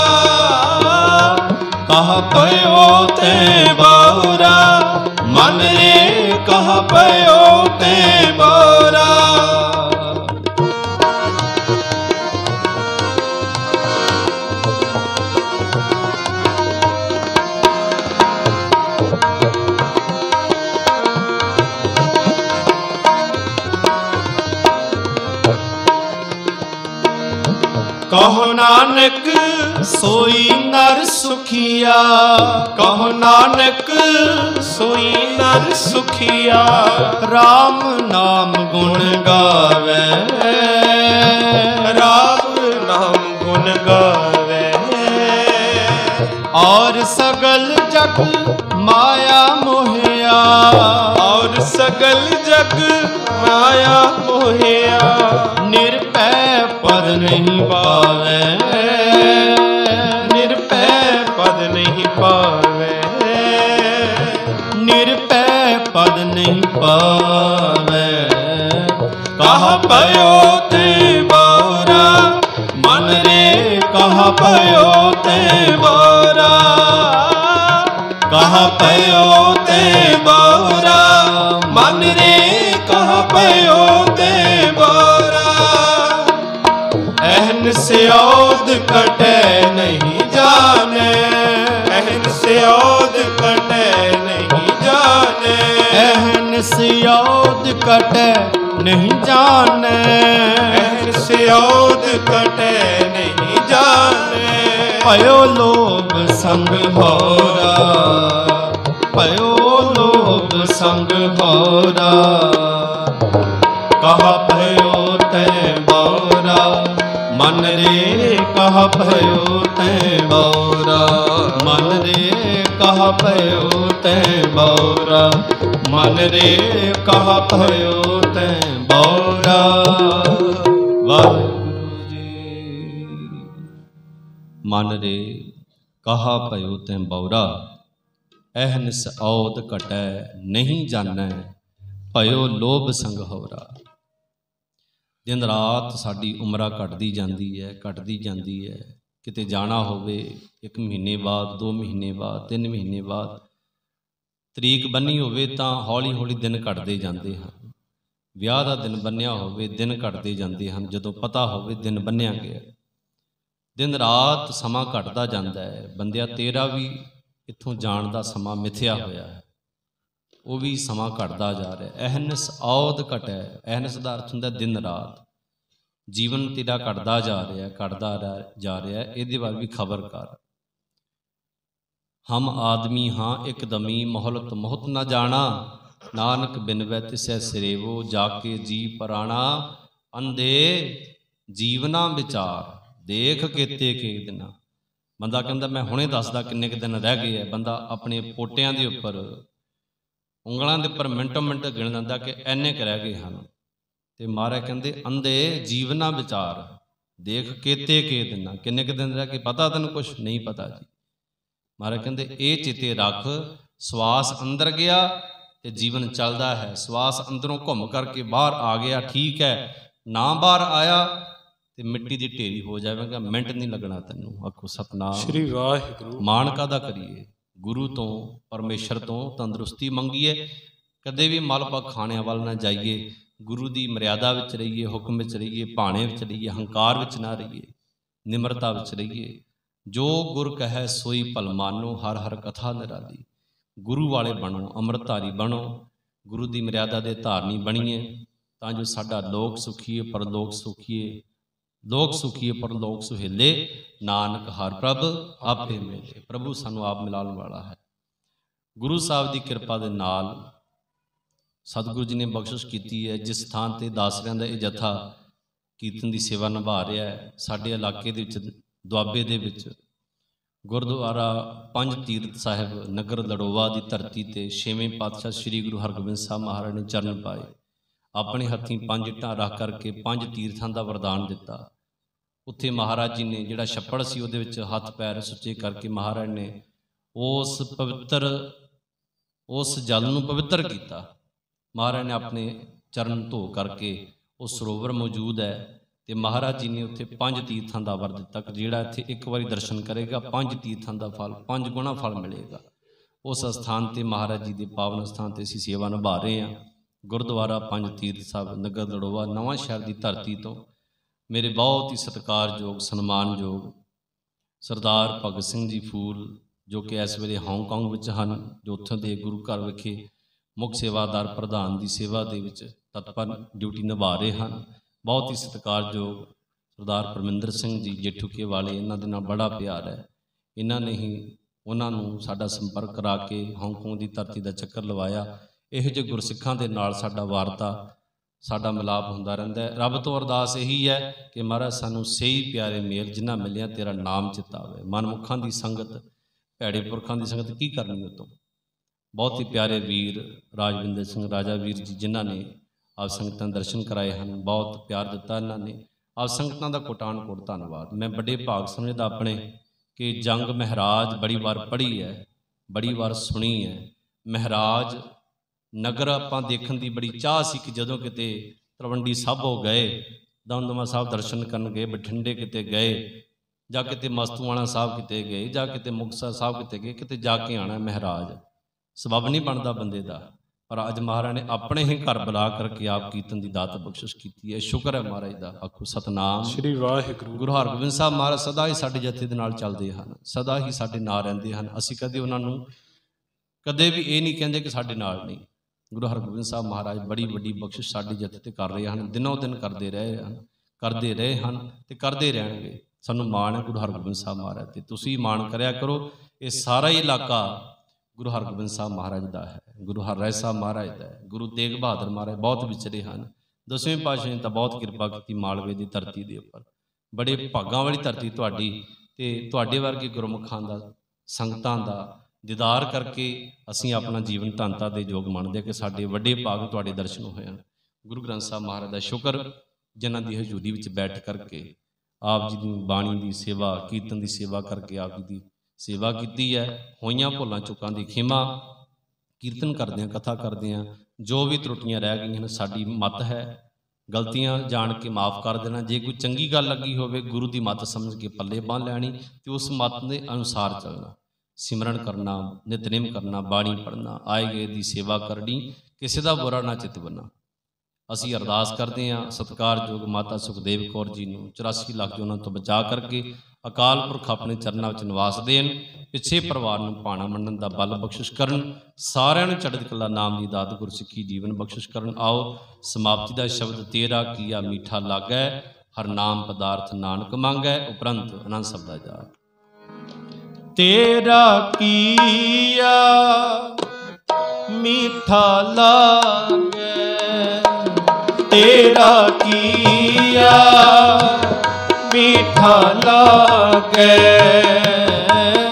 [SPEAKER 1] कहा पयो ते बोरा, मन रे कहा पयो ते बोरा। कहो नानक सोई नर सुखिया,
[SPEAKER 3] कहो नानक सोई नर सुखिया,
[SPEAKER 1] राम नाम गुण गावे,
[SPEAKER 3] राम नाम गुण गावे,
[SPEAKER 1] और सगल जग माया मोहिया,
[SPEAKER 3] और सगल जग माया मोहिया,
[SPEAKER 1] निरपै पद नहीं पावे,
[SPEAKER 3] निरपै पद नहीं पावे,
[SPEAKER 1] निरपै पद नहीं पावे, कहा पयो ते बोरा, मन रे कहा पयो ते बोरा, कहा पयो ते बोरा, मन रे कहा पयो ते बोरा।
[SPEAKER 3] अहन से औद कटे नहीं जाने, अहन से औद कटे नहीं जाने,
[SPEAKER 1] अहन से औद कटे नहीं जाने,
[SPEAKER 3] अहन से औद कटे नहीं जाने,
[SPEAKER 1] भयो लोभ संग होरा, भयो लोभ संग होरा, कहा भयो ते बोरा, मन रे कहा भयो ते बोरा, मन रे कहा भयो ते बोरा, मन रे कहा भयो ते बोरा। वाहिगुरु जी। मन रे कहा भयो ते बोरा, अहनिस औद कटै नहीं जानै, भयो लोभ संग होरा। दिन रात साडी उमरा घटदी जांदी है, घटदी जांदी है। किते जाना होवे 1 महीने बाद, 2 महीने बाद, 3 महीने बाद तरीक बनी होवे तां हौली हौली दिन घटदे जांदे हन। विआह दा दिन बन्निया होवे दिन घटदे जांदे हन। जदों पता होवे दिन बन्निया गया, दिन रात समा घटदा जांदा है। बंदिया तेरा भी इत्थों जाण दा समा मिथया होया है, वो भी समा घटदा जा रहा है। अहनस औद घटै, अहनस का अर्थ हुंदा दिन रात। जीवन तेरा घटदा जा रहा है, घटदा जा रहा है, इहदे बारे भी खबर कर। हम आदमी हाँ एकदमी, मोहलत मोहत न जाना, नानक बिनवै तिसै सिरेवो, जाके जी पराणा। अंधे जीवना विचार, देख केते के दिन। बंदा कहता मैं हुणे दसदा किन्ने क दिन रह गए है। बंदा अपने पोटियां दे उपर, ਉਂਗਲਾਂ ਦੇ ਉੱਪਰ ਮਿੰਟੋ ਮਿੰਟ ਗਿਣ ਦਿੰਦਾ ਕਿ ਐਨੇ ਕੁ ਰਹਿ ਗਏ ਹਨ। ਤੇ ਮਹਾਰਾਜ ਕਹਿੰਦੇ ਅੰਧੇ ਜੀਵਨਾ ਵਿਚਾਰ, ਦੇਖ ਕੇਤੇ ਕੇ ਦਿਨਾਂ, ਕਿੰਨੇ ਕੁ ਦਿਨ ਰਹਿ ਗਏ, ਪਤਾ ਤੈਨੂੰ ਕੁਛ ਨਹੀਂ ਪਤਾ ਜੀ। ਮਹਾਰਾਜ ਕਹਿੰਦੇ ਇਹ ਚਿੱਤੇ ਰੱਖ, ਸਵਾਸ ਅੰਦਰ ਗਿਆ ਤੇ ਜੀਵਨ ਚੱਲਦਾ ਹੈ। ਸਵਾਸ ਅੰਦਰੋਂ ਘੁੰਮ ਕਰਕੇ ਬਾਹਰ ਆ ਗਿਆ, ਠੀਕ ਹੈ। ਨਾ ਬਾਹਰ ਆਇਆ ਤੇ ਮਿੱਟੀ ਦੀ ਢੇਰੀ ਹੋ ਜਾਵੇਗਾ, ਮਿੰਟ ਨਹੀਂ ਲੱਗਣਾ ਤੈਨੂੰ। ਆਖੋ ਸਤਨਾਮ
[SPEAKER 2] श्री वाहिगुरु।
[SPEAKER 1] ਮਾਣ ਕਾਹਦਾ ਕਰੀਏ, गुरु तो परमेश्वर तो तंदुरुस्ती मंगीए। कदे भी मलबा खाने वाल ना जाइए, गुरु की मर्यादा विच रहिए, हुक्म विच रहिए, भाणे विच रहिए, हंकार विच ना रहिए, निमरता विच रहिए। जो गुर कहे सोई भल मानो, हर हर कथा निराली। गुरु वाले बनो, अमृतधारी बनो, गुरु की मर्यादा के धारनी बनीए, तां जो साडा लोक सुखीए परलोक सुखीए, लोक सुखीए परलोक सुहेले। नानक हर प्रभ आपे मिले। प्रभु सानू आप मिलाने वाला है। गुरु साहब की कृपा के नाल सतगुरु जी ने बख्शिश की है। जिस स्थान पर दासरियां दा इह जथा कीर्तन की सेवा निभा रहा है, साडे इलाके दे विच दुआबे दे विच गुरुद्वारा पंज तीर्थ साहिब नगर लड़ोवा की धरती ते 6वें पातशाह श्री गुरु हरगोबिंद साहब महाराज ने चरण पाए। ਆਪਣੇ ਹੱਥੀਂ 5 ਇੱਟਾਂ ਰੱਖ ਕਰਕੇ 5 ਤੀਰਥਾਂ ਦਾ ਵਰਦਾਨ ਦਿੱਤਾ। ਉੱਥੇ ਮਹਾਰਾਜ ਜੀ ਨੇ ਜਿਹੜਾ ਛੱਪੜ ਸੀ ਉਹਦੇ ਵਿੱਚ ਹੱਥ ਪੈਰ ਸੁੱਚੇ ਕਰਕੇ ਮਹਾਰਾਜ ਨੇ ਉਸ ਜਲ ਨੂੰ ਪਵਿੱਤਰ ਕੀਤਾ। ਮਹਾਰਾਜ ਨੇ ਆਪਣੇ ਚਰਨ ਧੋ ਕਰਕੇ ਉਹ ਸਰੋਵਰ ਮੌਜੂਦ ਹੈ ਤੇ ਮਹਾਰਾਜ ਜੀ ਨੇ ਉੱਥੇ 5 ਤੀਰਥਾਂ ਦਾ ਵਰ ਦਿੱਤਾ ਕਿ ਜਿਹੜਾ ਇੱਥੇ ਇੱਕ ਵਾਰੀ ਦਰਸ਼ਨ ਕਰੇਗਾ 5 ਤੀਰਥਾਂ ਦਾ ਫਲ 5 ਗੁਣਾ ਫਲ ਮਿਲੇਗਾ। ਉਸ ਅਸਥਾਨ ਤੇ ਮਹਾਰਾਜ ਜੀ ਦੇ ਪਾਵਨ ਅਸਥਾਨ ਤੇ ਅਸੀਂ ਸੇਵਾ ਨਿਭਾ ਰਹੇ ਹਾਂ। ਗੁਰਦੁਆਰਾ ਪੰਜ ਤੀਰਥ ਸਾਹਿਬ ਨਗਰ ਲੜੋਆ ਨਵਾਂ ਸ਼ਹਿਰ ਦੀ ਧਰਤੀ ਤੋਂ ਮੇਰੇ ਬਹੁਤ ਹੀ ਸਤਿਕਾਰਯੋਗ ਸਨਮਾਨਯੋਗ ਸਰਦਾਰ ਭਗਤ ਸਿੰਘ ਜੀ ਫੂਲ ਜੋ ਕਿ ਇਸ ਵੇਲੇ ਹਾਂਗਕਾਂਗ ਵਿੱਚ ਹਨ, ਜੋ ਉੱਥੋਂ ਦੇ ਗੁਰੂ ਘਰ ਵਿਖੇ ਮੁੱਖ ਸੇਵਾਦਾਰ ਪ੍ਰਧਾਨ ਦੀ ਸੇਵਾ ਦੇ ਵਿੱਚ ਤਤਪਰ ਡਿਊਟੀ ਨਿਭਾ ਰਹੇ ਹਨ। ਬਹੁਤ ਹੀ ਸਤਿਕਾਰਯੋਗ ਸਰਦਾਰ ਪਰਮਿੰਦਰ ਸਿੰਘ ਜੀ ਜੇਠੂਕੇ ਵਾਲੇ, ਇਹਨਾਂ ਦੇ ਨਾਲ ਬੜਾ ਪਿਆਰ ਹੈ। ਇਹਨਾਂ ਨੇ ਹੀ ਉਹਨਾਂ ਨੂੰ ਸਾਡਾ ਸੰਪਰਕ ਕਰਾ ਕੇ ਹਾਂਗਕਾਂਗ ਦੀ ਧਰਤੀ ਦਾ ਚੱਕਰ ਲਵਾਇਆ। ਇਹੋ ਜਿਹੇ ਗੁਰਸਿੱਖਾਂ ਦੇ ਨਾਲ ਸਾਡਾ ਵਾਰਤਾ ਸਾਡਾ ਮਿਲਾਪ ਹੁੰਦਾ ਰਹਿੰਦਾ ਹੈ। ਰੱਬ ਤੋਂ ਅਰਦਾਸ ਇਹੀ ਹੈ ਕਿ ਮਹਾਰਾਜ ਸਾਨੂੰ ਸਹੀ ਪਿਆਰੇ ਮੇਲ ਜਿਨ੍ਹਾਂ ਮਿਲਿਆ ਤੇਰਾ ਨਾਮ ਚਿਤਾਵੇ। ਮਨਮੁਖਾਂ ਦੀ ਸੰਗਤ ਭੈੜੇ ਪੁਰਖਾਂ ਦੀ ਸੰਗਤ ਕੀ ਕਰਨੀ ਉਤੋਂ। ਬਹੁਤ ਹੀ ਪਿਆਰੇ ਵੀਰ ਰਾਜਵਿੰਦਰ ਸਿੰਘ ਰਾਜਾ ਵੀਰ ਜੀ ਜਿਨ੍ਹਾਂ ਨੇ ਆਪ ਸੰਗਤਾਂ ਦੇ ਦਰਸ਼ਨ ਕਰਾਏ ਹਨ, ਬਹੁਤ ਪਿਆਰ ਦਿੱਤਾ ਇਹਨਾਂ ਨੇ। ਆਪ ਸੰਗਤਾਂ ਦਾ ਕੋਟਾਨ ਕੋਟ ਧੰਨਵਾਦ। ਮੈਂ ਵੱਡੇ ਭਾਗ ਸਮਝਦਾ ਆਪਣੇ ਕਿ ਜੰਗ ਮਹਾਰਾਜ ਬੜੀ ਵਾਰ ਪੜ੍ਹੀ ਹੈ, ਬੜੀ ਵਾਰ ਸੁਣੀ ਹੈ। ਮਹਾਰਾਜ ਨਗਰ ਆਪਾਂ ਦੇਖਣ ਦੀ ਬੜੀ ਚਾਹ ਸੀ ਕਿ ਜਦੋਂ ਕਿਤੇ ਤਲਵੰਡੀ ਸਾਬੋ ਗਏ, ਦਮਦਮਾ ਸਾਹਿਬ ਦਰਸ਼ਨ ਕਰਨ ਗਏ, ਬਠਿੰਡੇ ਕਿਤੇ ਗਏ ਜਾਂ ਕਿਤੇ ਮਸਤੂਆਣਾ ਸਾਹਿਬ ਕਿਤੇ ਗਏ ਜਾਂ ਕਿਤੇ ਮੁਕਤਸਰ ਸਾਹਿਬ ਕਿਤੇ ਗਏ, ਕਿਤੇ ਜਾ ਕੇ ਆਉਣਾ ਮਹਾਰਾਜ। ਸਬੱਬ ਨਹੀਂ ਬਣਦਾ ਬੰਦੇ ਦਾ, ਪਰ ਅੱਜ ਮਹਾਰਾਜ ਨੇ ਆਪਣੇ ਹੀ ਘਰ ਬੁਲਾ ਕਰਕੇ ਆਪ ਕੀਰਤਨ ਦੀ ਦਾਤ ਬਖਸ਼ਿਸ਼ ਕੀਤੀ ਹੈ। ਸ਼ੁਕਰ ਹੈ ਮਹਾਰਾਜ ਦਾ। ਆਖੋ ਸਤਨਾਮ
[SPEAKER 2] ਸ੍ਰੀ ਵਾਹਿਗੁਰੂ।
[SPEAKER 1] ਗੁਰੂ ਹਰਗੋਬਿੰਦ ਸਾਹਿਬ ਮਹਾਰਾਜ ਸਦਾ ਹੀ ਸਾਡੇ ਜਥੇ ਦੇ ਨਾਲ ਚੱਲਦੇ ਹਨ, ਸਦਾ ਹੀ ਸਾਡੇ ਨਾਲ ਰਹਿੰਦੇ ਹਨ। ਅਸੀਂ ਕਦੇ ਉਹਨਾਂ ਨੂੰ ਕਦੇ ਵੀ ਇਹ ਨਹੀਂ ਕਹਿੰਦੇ ਕਿ ਸਾਡੇ ਨਾਲ ਨਹੀਂ। ਗੁਰੂ ਹਰਗੋਬਿੰਦ ਸਾਹਿਬ ਮਹਾਰਾਜ ਬੜੀ ਵੱਡੀ ਬਖਸ਼ਿਸ਼ ਸਾਡੇ ਜਥੇ ਤੇ ਕਰ ਰਹੇ ਹਨ, ਦਿਨੋਂ ਦਿਨ ਕਰਦੇ ਰਹੇ ਹਨ ਤੇ ਕਰਦੇ ਰਹਿਣਗੇ। ਸਾਨੂੰ ਮਾਣ ਹੈ ਗੁਰੂ ਹਰਗੋਬਿੰਦ ਸਾਹਿਬ ਮਹਾਰਾਜ ਤੇ, ਤੁਸੀਂ ਮਾਣ ਕਰਿਆ ਕਰੋ। ਇਹ ਸਾਰਾ ਹੀ ਇਲਾਕਾ ਗੁਰੂ ਹਰਗੋਬਿੰਦ ਸਾਹਿਬ ਮਹਾਰਾਜ ਦਾ ਹੈ, ਗੁਰੂ ਹਰਿਰਾਏ ਸਾਹਿਬ ਮਹਾਰਾਜ ਦਾ ਹੈ। ਗੁਰੂ ਤੇਗ ਬਹਾਦਰ ਮਹਾਰਾਜ ਬਹੁਤ ਵਿਚਰੇ ਹਨ। 10ਵੇਂ ਪਾਤਸ਼ਾਹ ਨੇ ਤਾਂ ਬਹੁਤ ਕਿਰਪਾ ਕੀਤੀ ਮਾਲਵੇ ਦੀ ਧਰਤੀ ਦੇ ਉੱਪਰ। ਬੜੇ ਭਾਗਾਂ ਵਾਲੀ ਧਰਤੀ ਤੁਹਾਡੀ, ਤੇ ਤੁਹਾਡੇ ਵਰਗੇ ਗੁਰਮੁਖਾਂ ਦਾ ਸੰਗਤਾਂ ਦਾ ਦੀਦਾਰ ਕਰਕੇ ਅਸੀਂ ਆਪਣਾ ਜੀਵਨ ਧੰਨਤਾ ਦੇ ਯੋਗ ਮੰਨਦੇ ਕਿ ਸਾਡੇ ਵੱਡੇ ਭਾਗ ਤੁਹਾਡੇ ਦਰਸ਼ਨ ਹੋਏ ਹਨ। ਗੁਰੂ ਗ੍ਰੰਥ ਸਾਹਿਬ ਮਹਾਰਾਜ ਦਾ ਸ਼ੁਕਰ ਜਿਨ੍ਹਾਂ ਦੀ ਹਜ਼ੂਰੀ ਵਿੱਚ ਬੈਠ ਕਰਕੇ ਆਪ ਜੀ ਦੀ ਬਾਣੀ ਦੀ ਸੇਵਾ ਕੀਰਤਨ ਦੀ ਸੇਵਾ ਕਰਕੇ ਆਪ ਜੀ ਦੀ ਸੇਵਾ ਕੀਤੀ ਹੈ। ਹੋਈਆਂ ਭੁੱਲਾਂ ਚੁੱਕਾਂ ਦੀ ਖਿਮਾ, ਕੀਰਤਨ ਕਰਦੇ ਹਾਂ, ਕਥਾ ਕਰਦੇ ਹਾਂ, ਜੋ ਵੀ ਤਰੁੱਟੀਆਂ ਰਹਿ ਗਈਆਂ ਹਨ ਸਾਡੀ ਮੱਤ ਹੈ, ਗਲਤੀਆਂ ਜਾਣ ਕੇ ਮਾਫ ਕਰ ਦੇਣਾ। ਜੇ ਕੋਈ ਚੰਗੀ ਗੱਲ ਲੱਗੀ ਹੋਵੇ ਗੁਰੂ ਦੀ ਮੱਤ ਸਮਝ ਕੇ ਪੱਲੇ ਬੰਨ੍ਹ ਲੈਣੀ ਤੇ ਉਸ ਮੱਤ ਦੇ ਅਨੁਸਾਰ ਚੱਲਣਾ। ਸਿਮਰਨ ਕਰਨਾ, ਨਿਤਨੇਮ ਕਰਨਾ, ਬਾਣੀ ਪੜ੍ਹਨਾ, ਆਏ ਗਏ ਦੀ ਸੇਵਾ ਕਰਨੀ, ਕਿਸੇ ਦਾ ਬੁਰਾ ਨਾ ਚਿੱਤ ਬੰਨ੍ਹਣਾ। ਅਸੀਂ ਅਰਦਾਸ ਕਰਦੇ ਹਾਂ ਸਤਿਕਾਰਯੋਗ ਮਾਤਾ ਸੁਖਦੇਵ ਕੌਰ ਜੀ ਨੂੰ 84 ਲੱਖ ਜੂਨਾਂ ਤੋਂ ਬਚਾ ਕਰਕੇ ਅਕਾਲ ਪੁਰਖ ਆਪਣੇ ਚਰਨਾਂ ਵਿੱਚ ਨਿਵਾਸ ਦੇਣ, ਪਿੱਛੇ ਪਰਿਵਾਰ ਨੂੰ ਭਾਣਾ ਮੰਨਣ ਦਾ ਬਲ ਬਖਸ਼ਿਸ਼ ਕਰਨ, ਸਾਰਿਆਂ ਨੂੰ ਚੜ੍ਹਦੀ ਕਲਾ ਨਾਮ ਦੀ ਦਾਤ ਗੁਰਸਿੱਖੀ ਜੀਵਨ ਬਖਸ਼ਿਸ਼ ਕਰਨ। ਆਓ ਸਮਾਪਤੀ ਦਾ ਸ਼ਬਦ ਤੇਰਾ ਕੀਆ ਮੀਠਾ ਲਾਗੈ, ਹਰ ਨਾਮ ਪਦਾਰਥ ਨਾਨਕ ਮੰਗੈ, ਉਪਰੰਤ ਆਨੰਦ ਸ਼ਬਦਾ ਜਾਪ।
[SPEAKER 3] ਤੇਰਾ ਕੀਆ ਮੀਠਾ ਲਾਗੈ, ਤੇਰਾ ਕੀਆ ਮੀਠਾ ਲਾਗੈ,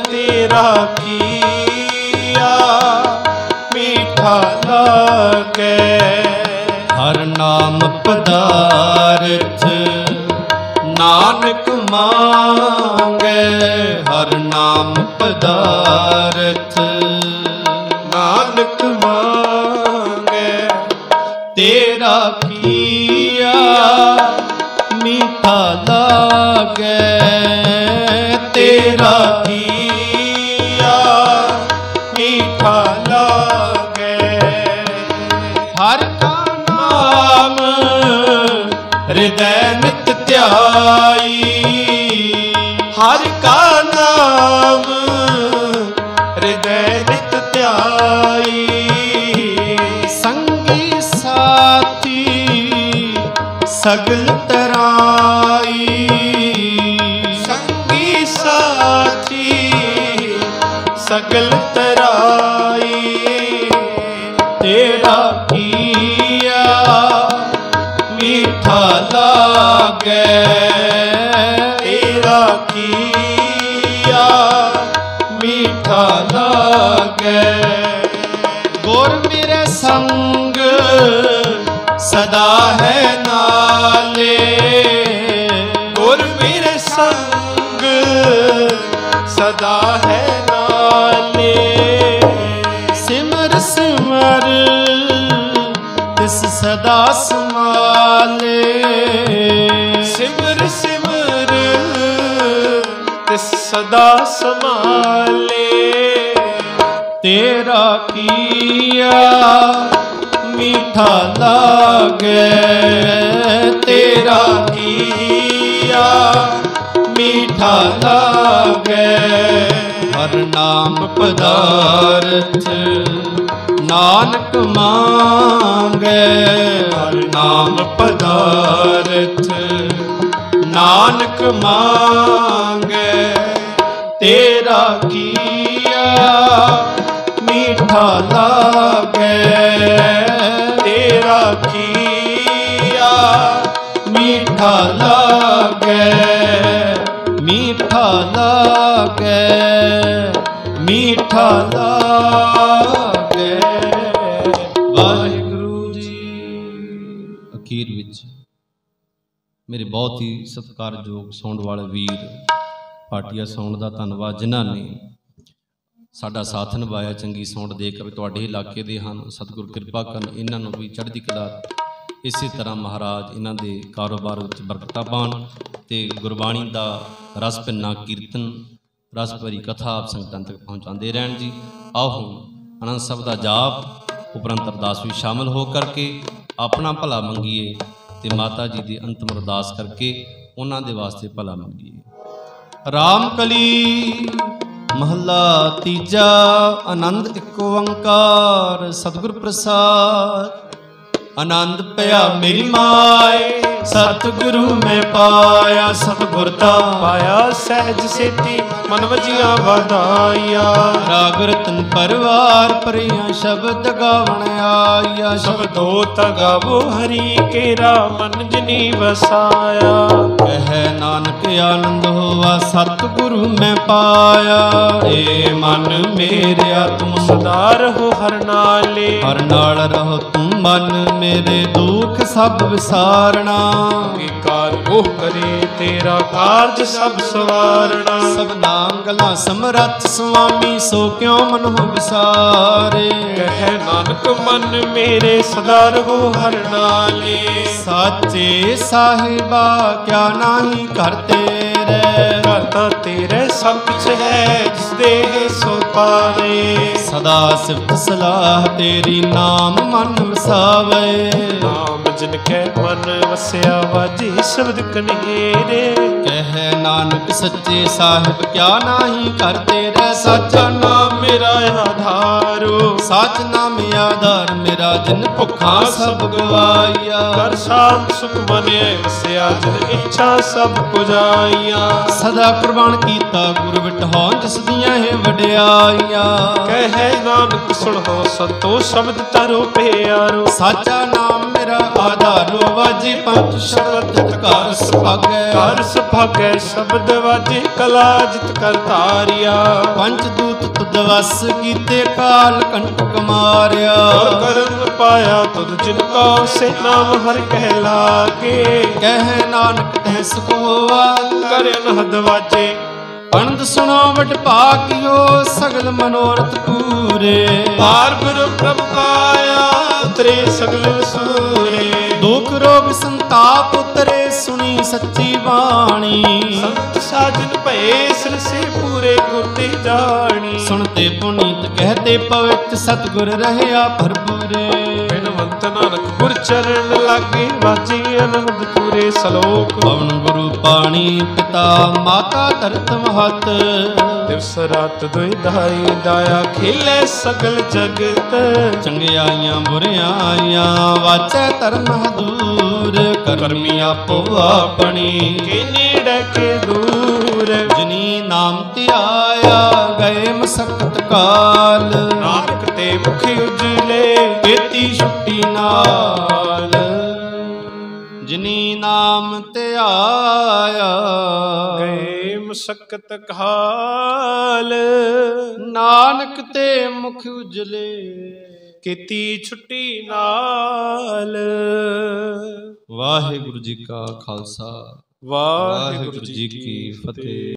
[SPEAKER 3] ਤੇਰਾ ਕੀਆ ਮੀਠਾ ਲਾਗੈ। ਹਰ ਨਾਮ ਪਦਾਰਥ ਨਾਨਕ ਮੰਗੈ, ਹਰ ਨਾਮ ਪਦਾਰਥ ਨਾਨਕ ਮੰਗੈ। ਤੇਰਾ ਕੀਆ ਮੀਠਾ ਲਾਗੈ, ਤੇਰਾ ਕੀਆ ਮੀਠਾ ਲਾਗੈ। ਹਰ ਕਾ ਨਾਮ ਹਿਰਦੈ ਨਿਤ ਧਿਆਈ, ਹਰ ਕਾ ਨਾਮ ਹਿਰਦੈ ਨਿਤ ਧਿਆਈ। ਸੰਗੀ ਸਾਥੀ ਸਗਲ ਤਰਾਈ, ਸੰਗੀ ਸਾਥੀ ਸਗਲ ਤਰਾਈ। ਤੇਰਾ ਕੀਆ ਮੀਠਾ ਲਾਗੈ, ਤੇਰਾ ਕੀਆ ਮੀਠਾ ਲਾਗੈ। ਗੁਰ ਮੇਰੇ ਸੰਗ ਸਦਾ तेरा किया मीठा लागे, तेरा किया मीठा लागे।
[SPEAKER 1] हर नाम पदार्थ नानक मांगे,
[SPEAKER 3] हर नाम पदार्थ नानक मांगे। तेरा किया मीठा लागे, तेरा किया मीठा लागे,
[SPEAKER 1] मीठा लागे, मीठा लागे। वाहिगुरु जी। अखीर विच मेरे बहुत ही सत्कारयोग सुणन वाले वीर भाटिया सौण ਦਾ ਧੰਨਵਾਦ ਜਿਨ੍ਹਾਂ ਨੇ ਸਾਡਾ ਸਾਥ ਨਿਭਾਇਆ, ਚੰਗੀ ਸੌਂਡ ਦੇ ਕੇ ਤੁਹਾਡੇ ਇਲਾਕੇ ਦੇ ਹਨ। ਸਤਿਗੁਰ ਕਿਰਪਾ ਕਰਨ, ਇਹਨਾਂ ਨੂੰ ਵੀ ਚੜ੍ਹਦੀ ਕਲਾ ਇਸੇ ਤਰ੍ਹਾਂ ਮਹਾਰਾਜ ਇਹਨਾਂ ਦੇ ਕਾਰੋਬਾਰ ਵਿੱਚ ਬਰਕਤਾਂ ਪਾਉਣ ਤੇ ਗੁਰਬਾਣੀ ਦਾ ਰਸ ਭਿੰਨਾ ਕੀਰਤਨ, ਰਸ ਭਰੀ ਕਥਾ ਆਪ ਸੰਗਤਾਂ ਤੱਕ ਪਹੁੰਚਾਉਂਦੇ ਰਹਿਣ ਜੀ। ਆਓ ਹੁਣ ਆਨੰਦ ਸਾਹਿਬ ਦਾ ਜਾਪ ਉਪਰੰਤ ਅਰਦਾਸ ਵੀ ਸ਼ਾਮਿਲ ਹੋ ਕਰਕੇ ਆਪਣਾ ਭਲਾ ਮੰਗੀਏ ਤੇ ਮਾਤਾ ਜੀ ਦੀ ਅੰਤਮ ਅਰਦਾਸ ਕਰਕੇ ਉਹਨਾਂ ਦੇ ਵਾਸਤੇ ਭਲਾ ਮੰਗੀਏ। ਰਾਮ ਕਲੀ महला तीजा आनंद एक ओंकार सतगुर प्रसाद। आनंद पया मेरी माए सतगुरु में पाया, सतगुर दा
[SPEAKER 3] पाया सहज सेती मन वजिया वधाइया।
[SPEAKER 1] राग रतन परवार परिया शब्द गावण आया,
[SPEAKER 3] शब्दो तगावो हरि केरा मन जिनी वसाया।
[SPEAKER 1] कह नानक आनंद होवा सतगुरु में पाया।
[SPEAKER 3] ए मन मेरिया तुम सदा रहो हर नाले,
[SPEAKER 1] हर नाल रहो तुम मन मेरे दुख सब विसारना।
[SPEAKER 3] कार ओह करे तेरा कारज सब सवारना।
[SPEAKER 1] सब नाम गला समरथ स्वामी सो क्यों मन हो विसारे।
[SPEAKER 3] कह नानक मन मेरे सदा रहो हर नाले।
[SPEAKER 1] साचे साहिबा क्या नाही घर तेरे,
[SPEAKER 3] करता तेरे सब कुछ है जिस दे सो पावे।
[SPEAKER 1] सदा सिफत सलाह तेरी नाम मन वसावे।
[SPEAKER 3] नाम जिनके मन वसिया वाजी शब्द कनेरे।
[SPEAKER 1] कह नानक सच्चे साहिब क्या नाही घर तेरे।
[SPEAKER 3] साचा नाम मेरा आधारो,
[SPEAKER 1] सच नाम आधार मेरा जिन भुखा सब गवाइया।
[SPEAKER 3] कर शांत सुख मने वसिया जिन इच्छा सब पुजाइया।
[SPEAKER 1] सदा कुर्बान कीता गुर विटहां जिस दियां है वडियाइया।
[SPEAKER 3] कह नानक सुनो सतो शब्द तारो प्यारो।
[SPEAKER 1] साचा नाम मेरा आधारो वाजे पंच शब्द कार सुभागे।
[SPEAKER 3] कर सुभागे शब्द वाजे कला जित कर तारिया।
[SPEAKER 1] पंच दूत तुद वस कीते काल कंटक मारिया।
[SPEAKER 3] करन पाया तुद जिनको से नाम हर कह लागे।
[SPEAKER 1] कह नानक तह सुख होवा
[SPEAKER 3] कर अनहद वाजे।
[SPEAKER 1] पंत सुनो वट भागियो सगल मनोरथ पूरे।
[SPEAKER 3] पार गुरु प्रभ पाया उतरे सगल सूरे।
[SPEAKER 1] दुख रोग संताप उतरे सुनी सच्ची वाणी।
[SPEAKER 3] संत साजन भये सिर से पूरे गुरते जानी।
[SPEAKER 1] सुनते पुनीत कहते पवित्र सतगुर रहया भरपूरे।
[SPEAKER 3] बिनवंत नानक गुर चरण लागे वाजी आनंद पूरे सलोक।
[SPEAKER 1] पवन गुरु पाणी पिता माता धरत महत।
[SPEAKER 3] दिवस रात दुई धाई दाया खेले सगल जगत।
[SPEAKER 1] चंगियाइयां बुरियाइयां वाचे धर्म दूर। करमी आपो अपनी
[SPEAKER 3] के नेड़े के दूर।
[SPEAKER 1] जिनी नाम ध्याया गए मसकत काल।
[SPEAKER 3] नानक ते मुख उजले
[SPEAKER 1] केती छुट्टी नाल। जिनी नाम ध्याया
[SPEAKER 3] गए मसकत काल।
[SPEAKER 1] नानक ते मुख उजले
[SPEAKER 3] केती छुट्टी नाल।
[SPEAKER 1] वाहिगुरु जी का खालसा
[SPEAKER 3] वाहिगुरु
[SPEAKER 1] जी की फतेह।